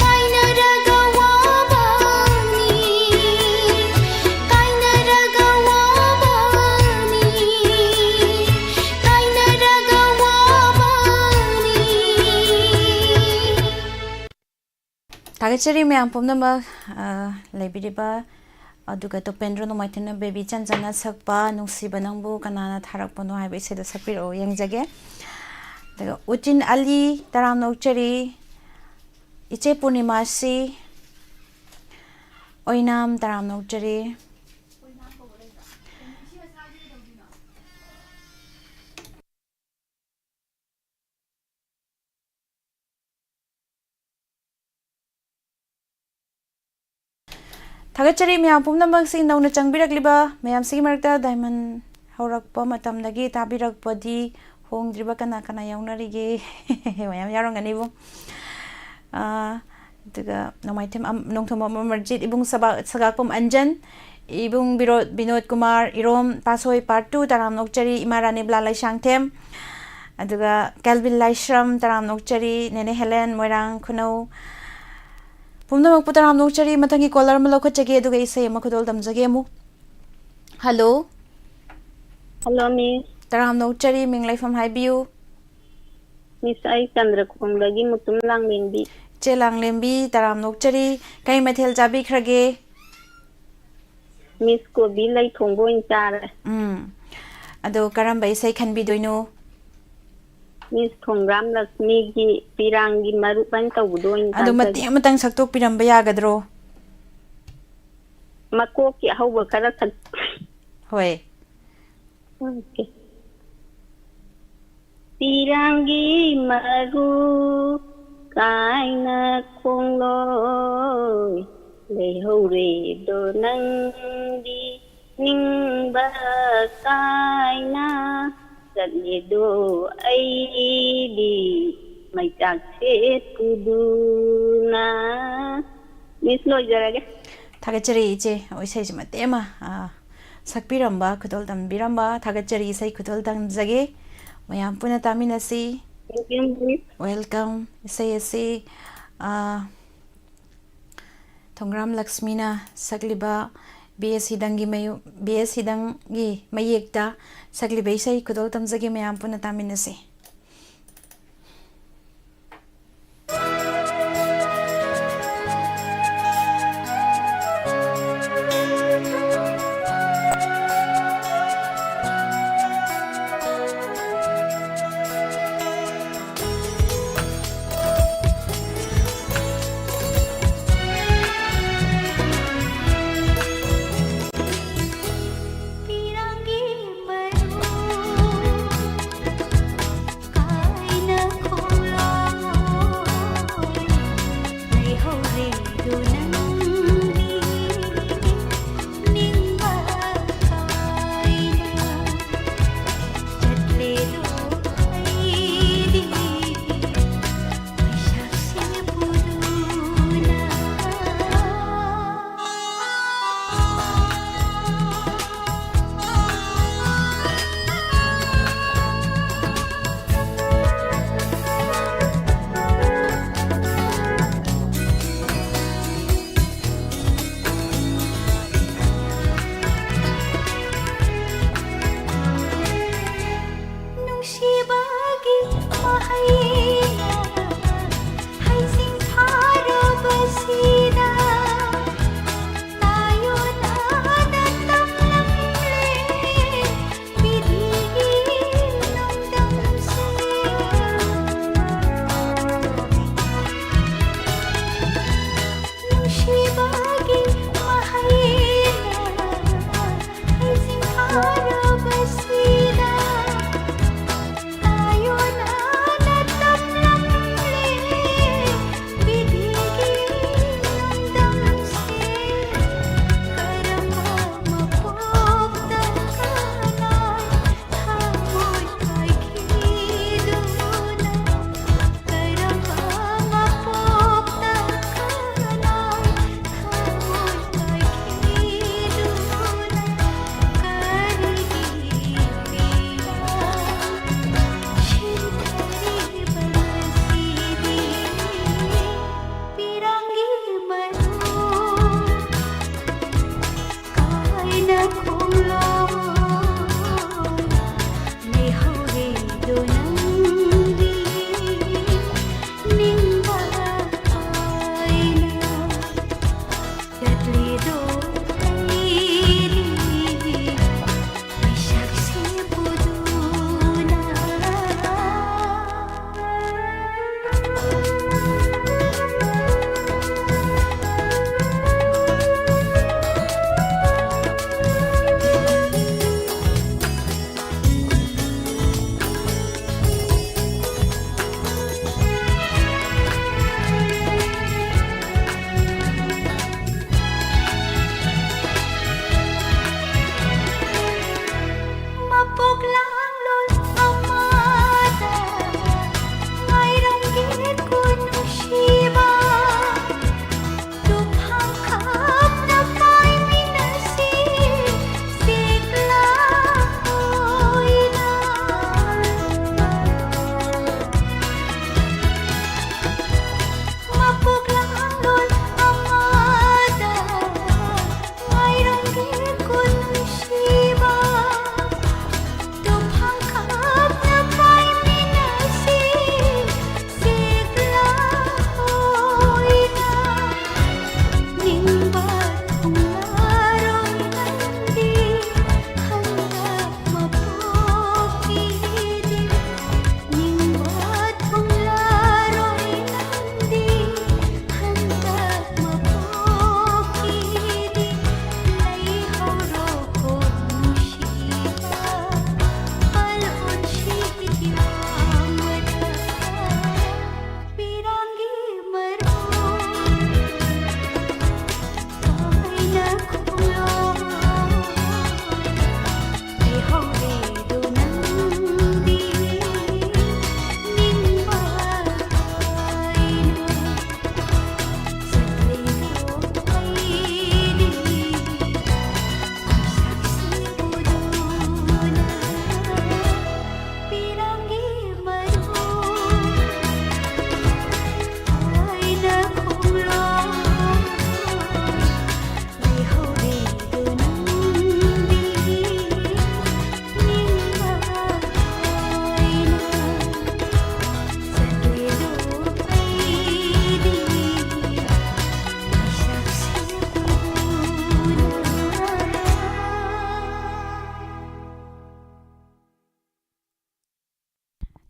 ꯀꯥꯏꯅꯔꯒ ꯋꯥꯕꯅꯤ ꯀꯥꯏꯅꯔꯒ ꯋꯥꯕꯅꯤ ꯀꯥꯏꯅꯔꯒ ꯋꯥꯕꯅꯤ ꯊꯥꯒꯠꯆꯔꯤ ꯃꯌꯥꯝ ꯄꯨꯝꯅꯃꯛ ꯂꯩꯕꯤꯔꯤꯕ ꯑꯗꯨꯒ ꯇꯣꯄꯦꯟꯗ꯭ꯔꯣ ꯅꯣꯡꯃꯥꯏꯊꯦꯝꯅ ꯕꯦꯕꯤ ꯆꯟꯖꯅ ꯁꯛꯄ ꯅꯨꯡꯁꯤꯕ ꯅꯪꯕꯨ ꯀꯅꯥꯅ ꯊꯥꯔꯛꯄꯅꯣ ꯍꯥꯏꯕ ꯏꯁꯩꯗꯣ ꯁꯛꯄꯤꯔꯛꯑꯣ ꯌꯦꯡꯖꯒꯦ ꯑꯗꯨꯒ ꯎꯆꯤꯟ ꯑꯂꯤ ꯇꯔꯥꯝꯅ ꯑꯣꯛꯆꯔꯤ ꯏꯆꯦ ꯄꯨꯔꯅꯤꯃꯥꯁꯤ ꯑꯣꯏꯅꯥꯝ ꯇꯔꯥꯝꯅ ꯑꯣꯛꯆꯔꯤ ꯊꯥꯒꯠꯆꯔꯤ ꯃꯌꯥꯝ ꯄꯨꯝꯅꯃꯛꯁꯤ ꯅꯧꯅ ꯆꯪꯕꯤꯔꯛꯂꯤꯕ ꯃꯌꯥꯝꯁꯤꯒꯤ ꯃꯔꯛꯇ ꯗꯥꯏꯃꯟ ꯍꯧꯔꯛꯄ ꯃꯇꯝꯗꯒꯤ ꯇꯥꯕꯤꯔꯛꯄꯗꯤ ꯍꯣꯡꯗ꯭ꯔꯤꯕ ꯀꯅꯥ ꯀꯅꯥ ꯌꯥꯎꯅꯔꯤꯒꯦ ꯃꯌꯥꯝ ꯌꯥꯎꯔꯝꯒꯅꯤꯕꯨ ꯑꯗꯨꯒ ꯅꯣꯡꯃꯥꯏꯊꯦꯝ ꯅꯣꯡꯊꯣꯝꯕꯝ ꯑꯃꯔꯖꯤꯠ ꯏꯕꯨꯡ ꯁꯒꯥꯛꯄꯝ ꯑꯟꯖꯟ Ibung Binod Kumar Irom Pasoi Part 2 Taram Nokchari Imarani Blalai Shangthem Aduga Calvin Laishram Taram Nokchari Nene Helen Moirang Kuno Pumnamak Putaram Nokchari Matangi Kolar Maloko Chage Aduga Eshei Makudol Damzagemu. Hello. Hello, Miss. Taram Nokchari Minglai from Highview. Miss I Chandra Kumlagi Mutum Lang Limbi. Chelang Lembi Taram Nokchari Kai Mathel Jabi Krage. Miss ko bilay thongbo in chara. Ado karamba isay kan bidoino. Miss thongram Lakshmi gi pirangi marupan tawdo in Ado matang saktok piramba yagadro. Mako ki hawba kara kat. Hoy. Okay. Pirangi maru kaina kongloy. Lê hầu rê đồ nâng đi ninh ba cai na giận nhẹ đồ ấy đi mày chạc chết cu đu na Miss lôi ra cái Thagachari iche oisay jima tema sakpiramba kudol dam biramba thagachari isay kudol dam jage mayam puna taminasi. Welcome isay Thongram Lakshmina Sagliba BS Hidangi Mayekta Sagliba Isay Kudol Tamzagi Mayam Puna Taminasi.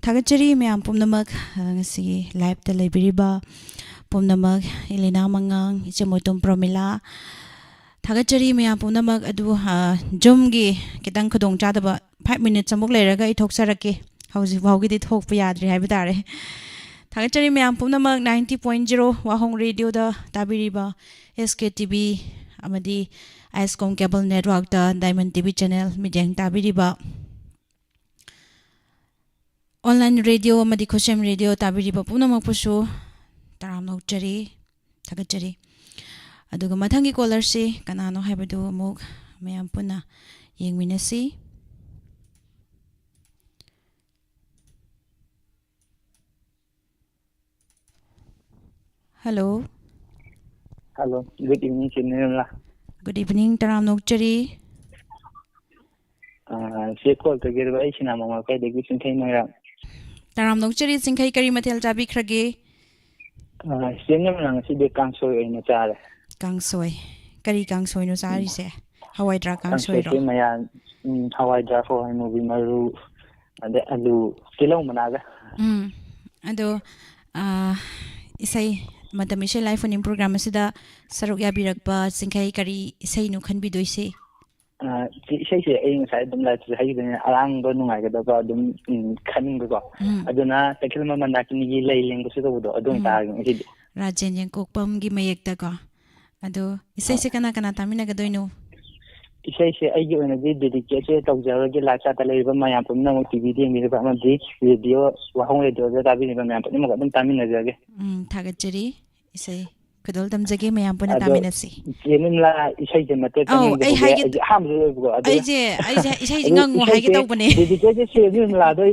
Thagachari mayam pumnamak ngasi live ta leibiriba pumnamak Elena Mangang ichamotum Promila Thagachari mayam pumnamak adu jumgi kitang khudong chadaba 5 minutes amuk leiraga ithoksarake hauji waugi di thokpa yadri haiba tare Thagachari mayam pumnamak 90.0 Wahong radio da tabiriba SKTV amadi Icecom cable network da Diamond TV channel mideng tabiriba online radio amadi khosem radio tabiriba punamak pusu taram nokchari thagachari aduga mathangi caller si kanano haibadu amuk mayam puna yengminasi hello good evening Chinela. Good evening taram nokchari Se call to get away Chinama kay de gisin kay nara. Taram nokchari singkai kari mathel tabi khrage Singam lang si de kangsoy ay nachara. Kangsoy kari kangsoy no sari se hawai dra kangsoy ro Mayan Hawaii dra for movie maru ade alu kilaw managa. Ado isay Matam Eshei live phone program asida saruk yabirakba singkai kari isay no khanbidoise Eshei se ay ngasay dum la si hayi alang do nungai ga ba dum khaning go aduna takil ma mandaki ni lailing go se do adum ta gi Rajen yang kokpam gi mayekta ko ado isay se kana tamina ga doino Eshei se ay gi ona di dedicate se tawjara gi la cha ta lei ba mayam pum na TV di mi ba ma di video wahong radio da tabi ni ba mayam pum ma dum tamina jage thagachari isay kadol damjage mayam puna taminasi yenim la isay je mate oh ai haige ham je go ai je isay ngangu haige tawbane dedicate se yenim la do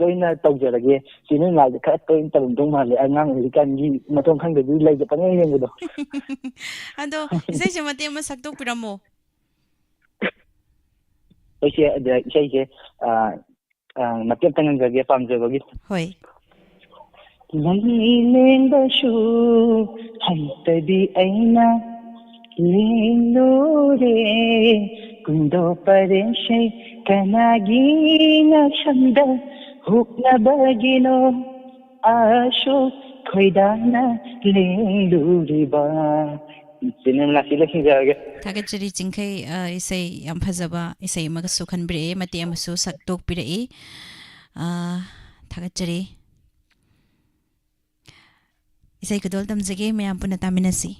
ina tawjarage yenim la ka to in tabum dong ma le angang ri kan gi matong khang de lai je pangai yeng do ado isay je mate ma saktok piramo isay je mate tangan jage pam je go gi hoi Lenglengashu hantadi aina lenglo kundo pareshai kanagi na shanda hukna bagino asho khoidana lenglo ba sinem la sila sinjaga thagachari chingkai isay yam phajaba isay magasu khanbre mate amasu saktok pirei thagachari isay kadol tamjage mayam puna taminasi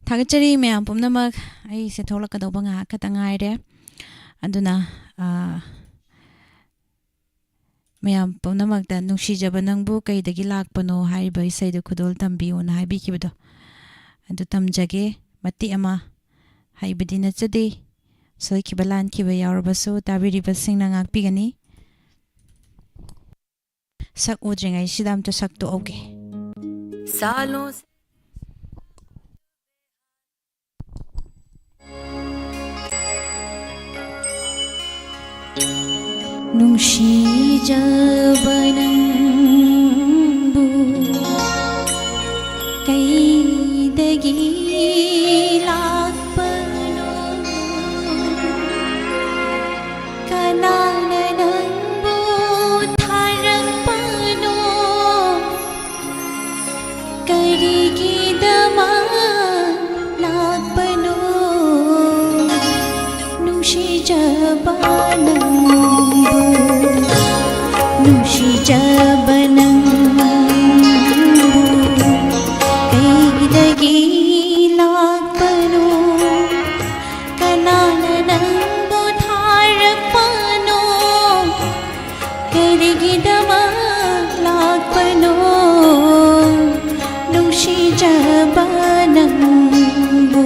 थागचरी ma'am पुनमक आई से थोलकदौब ngahak khata ngaire aduna ma'am पुनमकता नुसीजब नंगबु कईदगी लाकपनो हाइबा इसैदु खुदोल तंबियोना हाइबिखिबदो अदु तमजगे मति अमा हाइबदि नचदे सोइखिबा लानखिबा यावरबसु ताबिरिबसिंगना ngakpigani sak udringai sidam to sak to oge सालों नुसीजब नंगबु कईदगी लाकपनो कनाना नंगबु थारकपनो करिगिदमा लाकपनो नुसीजब नंगबु नुसीजब नंगबु कईदगी लाकपनो कनाना नंगबु थारकपनो करिगिदमा लाकपनो नुसीजब नंगबु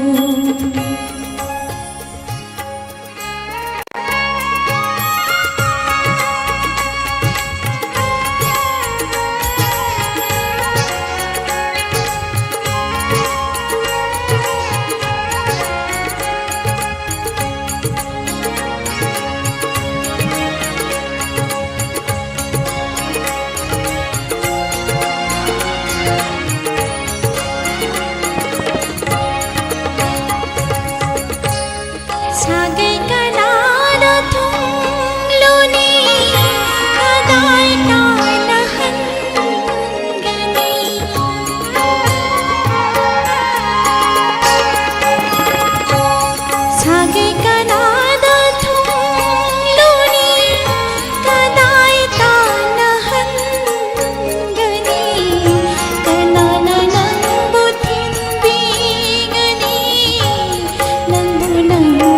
सागे कनादा थुंगलुनी कदाई तानहंगनी सागे कनादा थुंगलुनी कदाई तानहंगनी कनाना नंगबु थिंबिगनी नंगबु नंगबु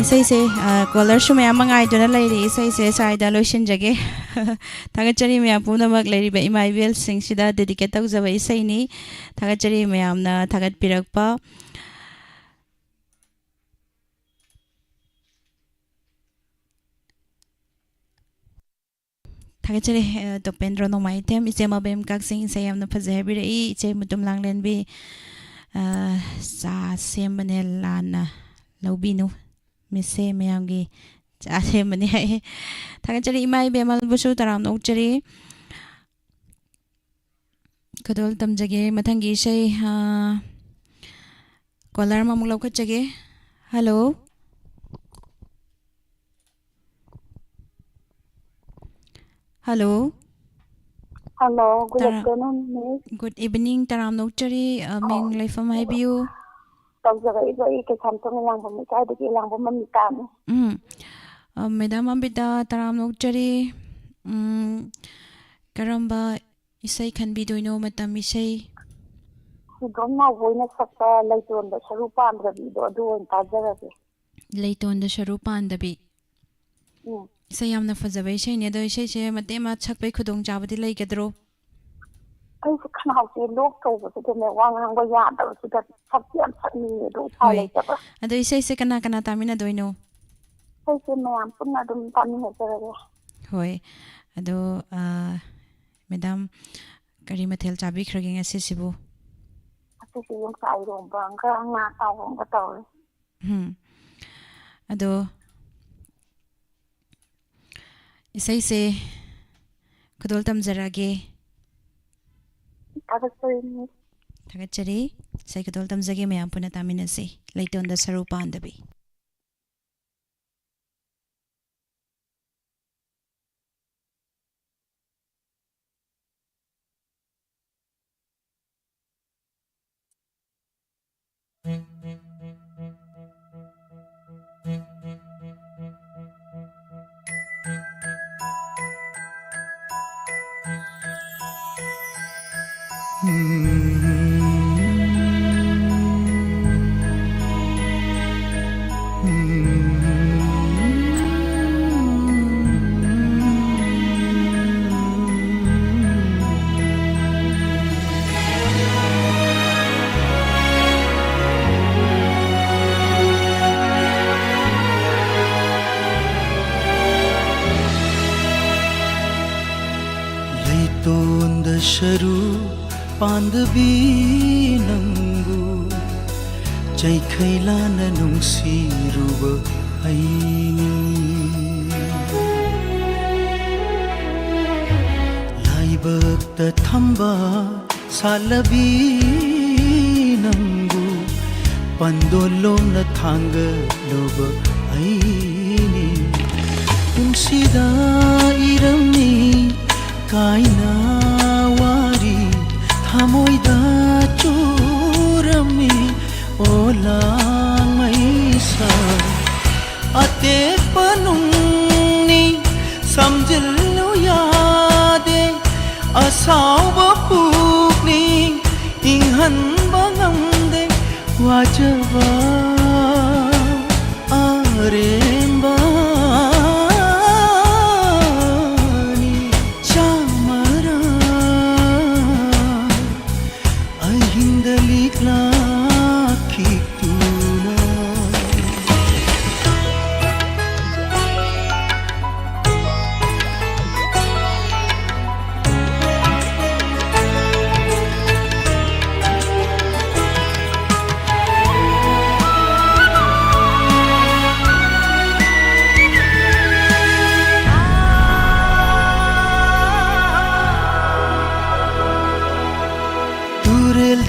isai se caller shu maya mangai dona lairi isai se saida lotion jage thagachari maya puna mak lairi ba imaivel sing sida dedicate tawjaba isai ni thagachari mayam na thagat pirakpa थागचरे तोपेंद्र नोमाई टेम इचे मबेम काक्सिंग इसे यामना फजे हाबिरई इचे मुतुम लांगलेनबी चा सेमबने लाना लौबिनु मिसे मयामगी चा सेमबने हाय थागचरे इमाई बेमल बुसु तराम नौचरी कदोल तमजगे मथंगी इसे caller मामुक लौखचगे hello hello Hello, good afternoon, Miss. Good evening तराम नौचरी मिंग लेफम हाइबियू Tawjagay kay Samsung lang po, may kaya lang po mamita mo. Madam अबिदा तराम नौचरी करम्बा इसै खनबिदोइनो मतम इसै Siguro na po na sa layton da sa rupa ang gabi doon tajagay. लेटोन द शरू पांदबी इसै यामना फजबे इसै ने दो इसै से मतेमा छकपै खुदोंग जाबदि लैगद्रो Ay sa kanaw si Lok to sa may wangang bayada sa sabyan sa ni do होय sa ba. अदो इसै से कना कना तामिना दोइनो Ay sa mayam po na dum tani ha sa होय अदो मैडम करी मथेल चाबी Kharge ngasi sibu Kasi yung sa iro bang ka nga tawong ka taw. अदो इसै से खुदोल तमजरागे Kasi sa ni थागचरी सै खुदोल तमजगे मयाम पुना तामिनसे लेटोन द शरू पांदबी laytonda sharu pandbi nangu jaikhailana nungsiruba aini laibakta thamba salabi nangu pandolomna thanga loba aini unsida irami kaina wari thamoida churami olang maisa ate panungni samjillu yade asauba pukni inghan bangamde wajaba aremba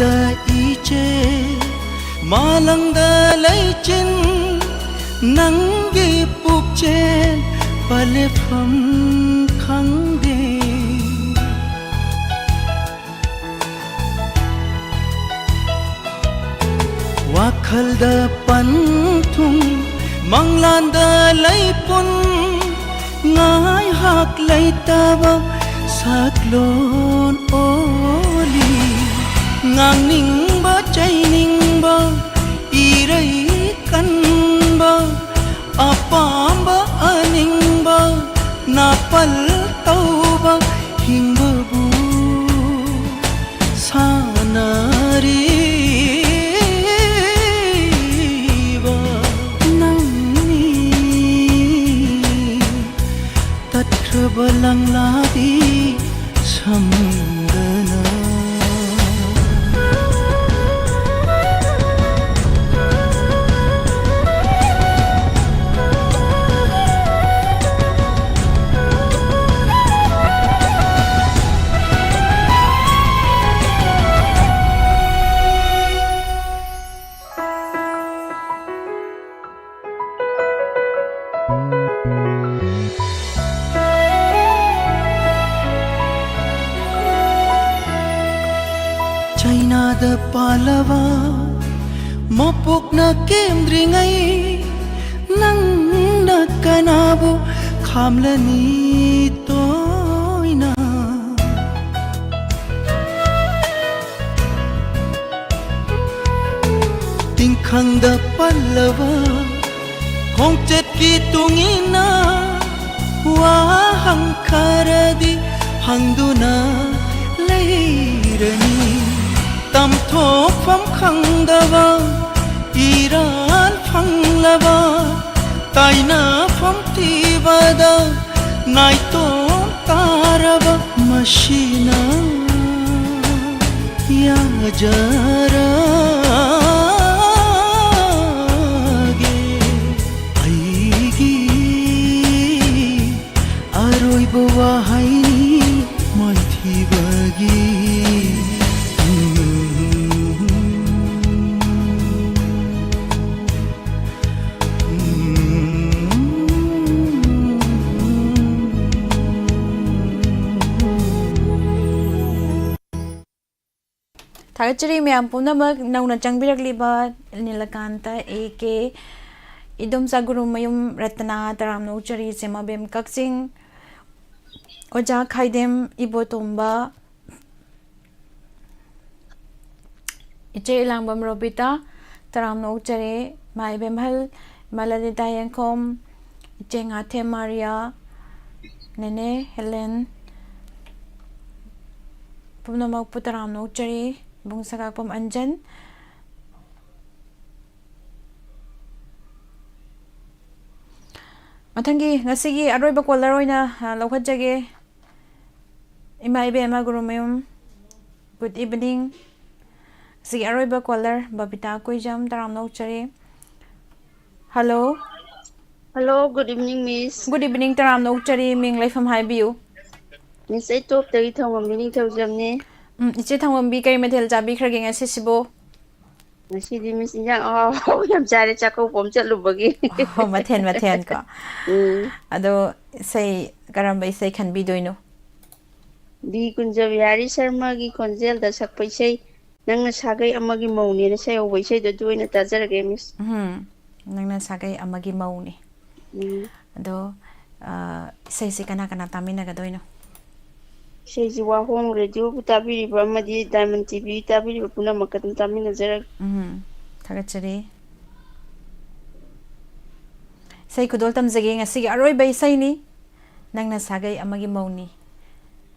da iche malang da laichin nangi pukchen palefam khangde wakhal da panthum manglan da laipun ngai hak laitaba saklon oli ngang ba chai ning ba irai kan ba apam ba aning ba napal tau ba hing ba bu sanari ba nang ni tat balang la Chainada palava mapukna kemdringai nang nakanabu khamlani toina tingkhangda pallava khongchet ki tungina wahang kharadi hangduna leirani tamthok pham khangdava iran phanglava taina pham tibada naito tarava mashina ya jara Wahai maiti bagi Thagachari miyam punamak nauna changbiragliba nilakanta eke idom sa guru mayum ratna taram no chari sema bem kaksing Oja Khaidem Ibotumba Iche Langbam Robita Taram no Chare Mai Bemhal Maladita Yankom Iche Ngate Maria Nene Helen Punamak Putaram no Chare Bungsaka Pum Anjan Matangi Nasigi Aroy Bakolaroina Lokajage Ima Ibema Gurumayum. Good evening. Si Aroiba caller, Babita Kuijam, Taram no Chari. Hello. Hello, good evening, Miss. Good evening, Taram no Chari, Ming Life from High View. Miss, I talk to you from a meeting to Germany. It's a time be came at Jabi Kragging accessible. She did Miss Yang. Oh, I'm sorry, Chaco from Chalubagi. Oh, Matenka. Ado say Garamba say can be doing no. Di Kunjaviari Sharmagi Konzel, the Sakpay, Nanga Sagai Amagi Moni, and say, oh, we say the doing it as a game. Nanga Sagai Amagi Moni. Ado say Sikanaka Tamina Gadoino. Says you are home radio, Tabi, Ramadi, Diamond TV, Tabi, Puna Makatan Tamina Zerag. Tagachari. Say Kudoltam Zaging a cigaroi by Saini Nanga Sagai Amagi Moni.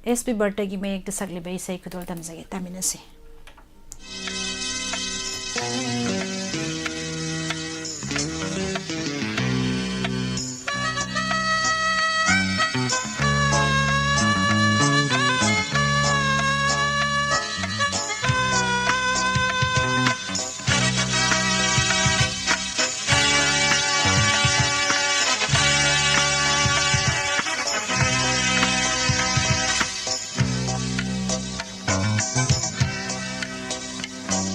SB birthday gi make the sagli bay say kudol tam zage taminasi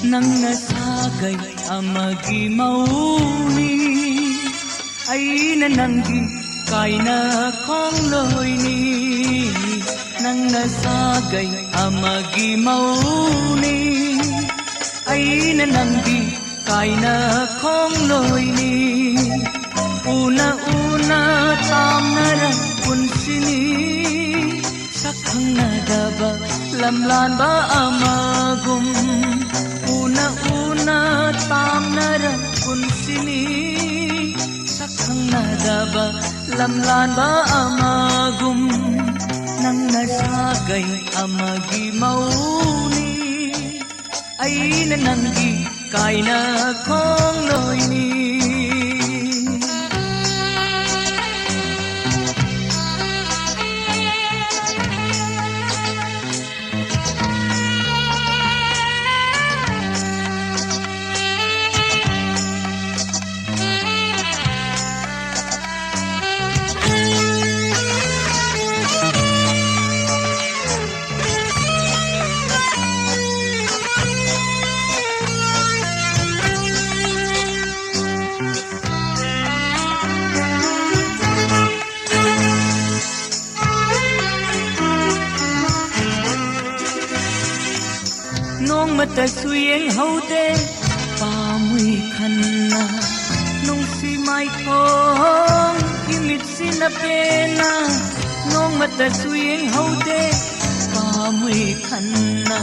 Nangna sagay amagi mauni Aina nanggi kaina kong loini Nangna sagay amagi mauni Aina nanggi kaina kong loini Una tamnara punsini Sakhang nadaba lamlan ba amagum Una tamnara punsini Sakhang nadaba lamlan ba amagum Nangna sagay amagi mauni Aina nanggi kaina kong loini nong mata suyeng haude pamui khanna nong si mai thong imit sinapena nong mata suyeng haude pamui khanna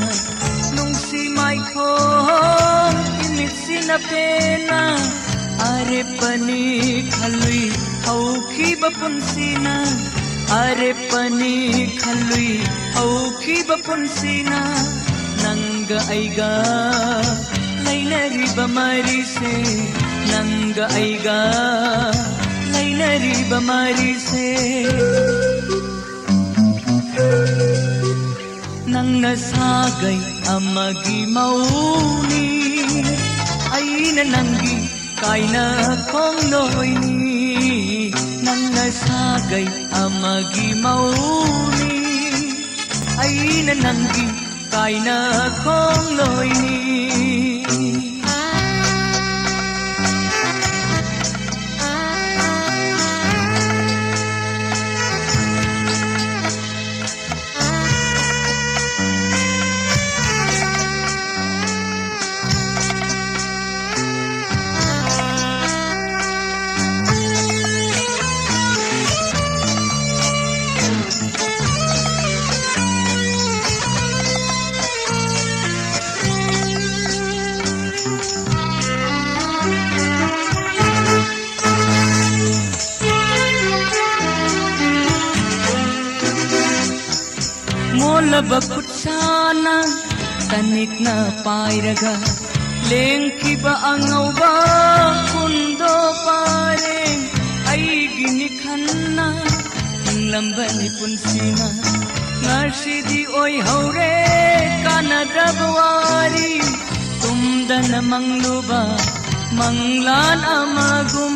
nong si mai thong imit sinapena are pani khalui hauki bapunsina are pani khalui hauki bapunsina nanga aiga lainari bamari se nanga aiga lainari bamari se nangna sagai amagi mauni aina nangi kaina khongloini nangna sagai amagi mauni aina nangi kaina khongloini molaba kutsana tanikna pairaga lengkiba angauba kundo pareng aigini khanna lambani punsina ngasidi oi haure kanadabwari tumdana mangluba manglan amagum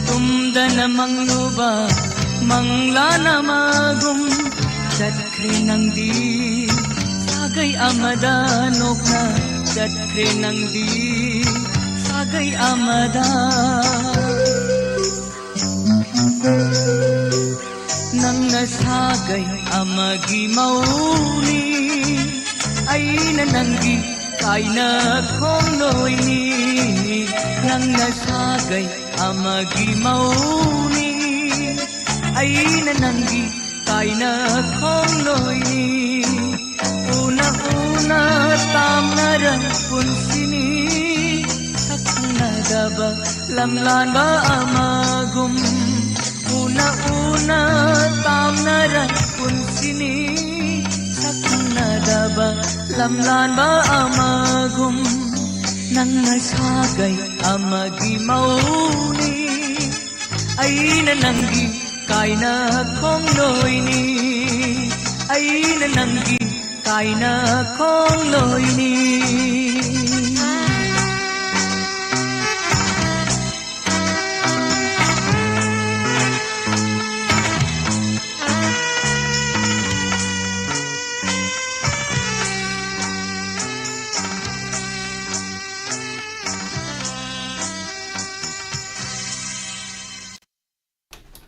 tumdana mangluba manglan amagum Jatkre nangdi sagai amada nokna Jatkre nangdi sagai amada nangna sagai amagi mauni aina nangi kaina khongloini nangna sagai amagi mauni aina nangi kaina khongloini una una tamnara punsini sakhna daba lamlan ba amagum una una tamnara punsini sakhna daba lamlan ba amagum nangna sagai amagi mauni aina nangi kaina khongloini aina nangi kaina khongloini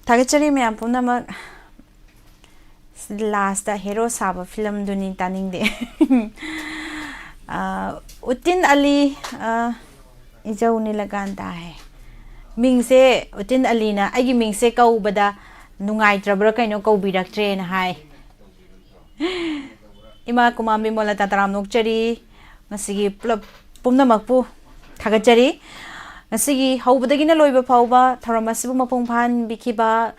Thagachari me apuna mak last hero saba film duni taning de utin ali ijau ni laganta hai mingse utin ali na agi mingse kau bada nungai trabra kaino kau birak train hai ima kumami mola tataram nokchari ngasigi plop pumna makpu thagachari ngasigi haubadagina loiba phauba tharamasibu mapung phan bikiba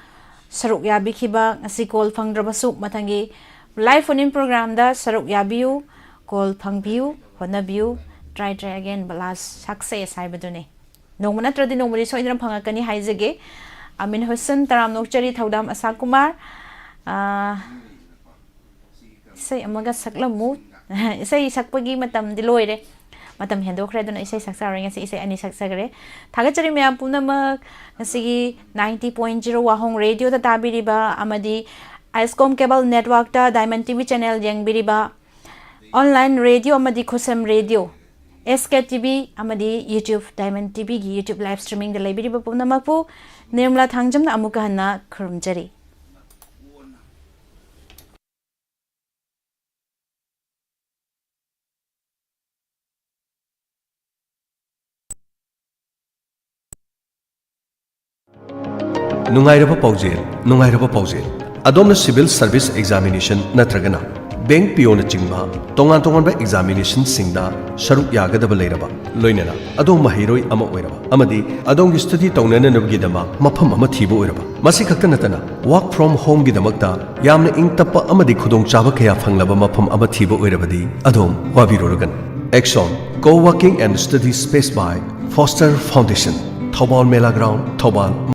saruk ya bikiba ngasi call phangdrabasu mathangi live phone in program da saruk ya biu call phangbiu honabiu try again balas success haibadune nongmana tradi nongmari soidram phangakani haijage amin hosan taram nokchari thaudam asa kumar sai amaga saklamu sai sakpagi matam diloire matam hendo khredona isai saksara ngasi isai ani saksagre thagachari me apuna mak ngasi 90.0 wahong radio da tabiriba amadi Iscom cable network ta Diamond TV channel yengbiriba online radio amadi khosam radio SK TV amadi YouTube Diamond TV gi YouTube live streaming da laibiriba puna makpu nirmala thangjamna amuka hanna khurumjari नुंगाइरबा पाउजेल अदोमना civil service examination नत्रगना bank peon चिंबा तोंगान तोंगान examination सिंगदा सरुक यागदब लेरबा लोइनना अदोम महिरोय अमा ओइरबा अमदी अदोम की स्टडी तौनननबगिदमा मफम अमा थीबो ओइरबा मसि खक्ता नतना वर्क फ्रॉम होम गिदमक्ता यामना इंग तप्पा अमदी खुदोंग चाबा कया फंगलबा मफम अमा थीबो ओइरबदी अदोम वाबिरोरगन action co-working and study space by Foster Foundation, Thobal Mela Ground, Thobal.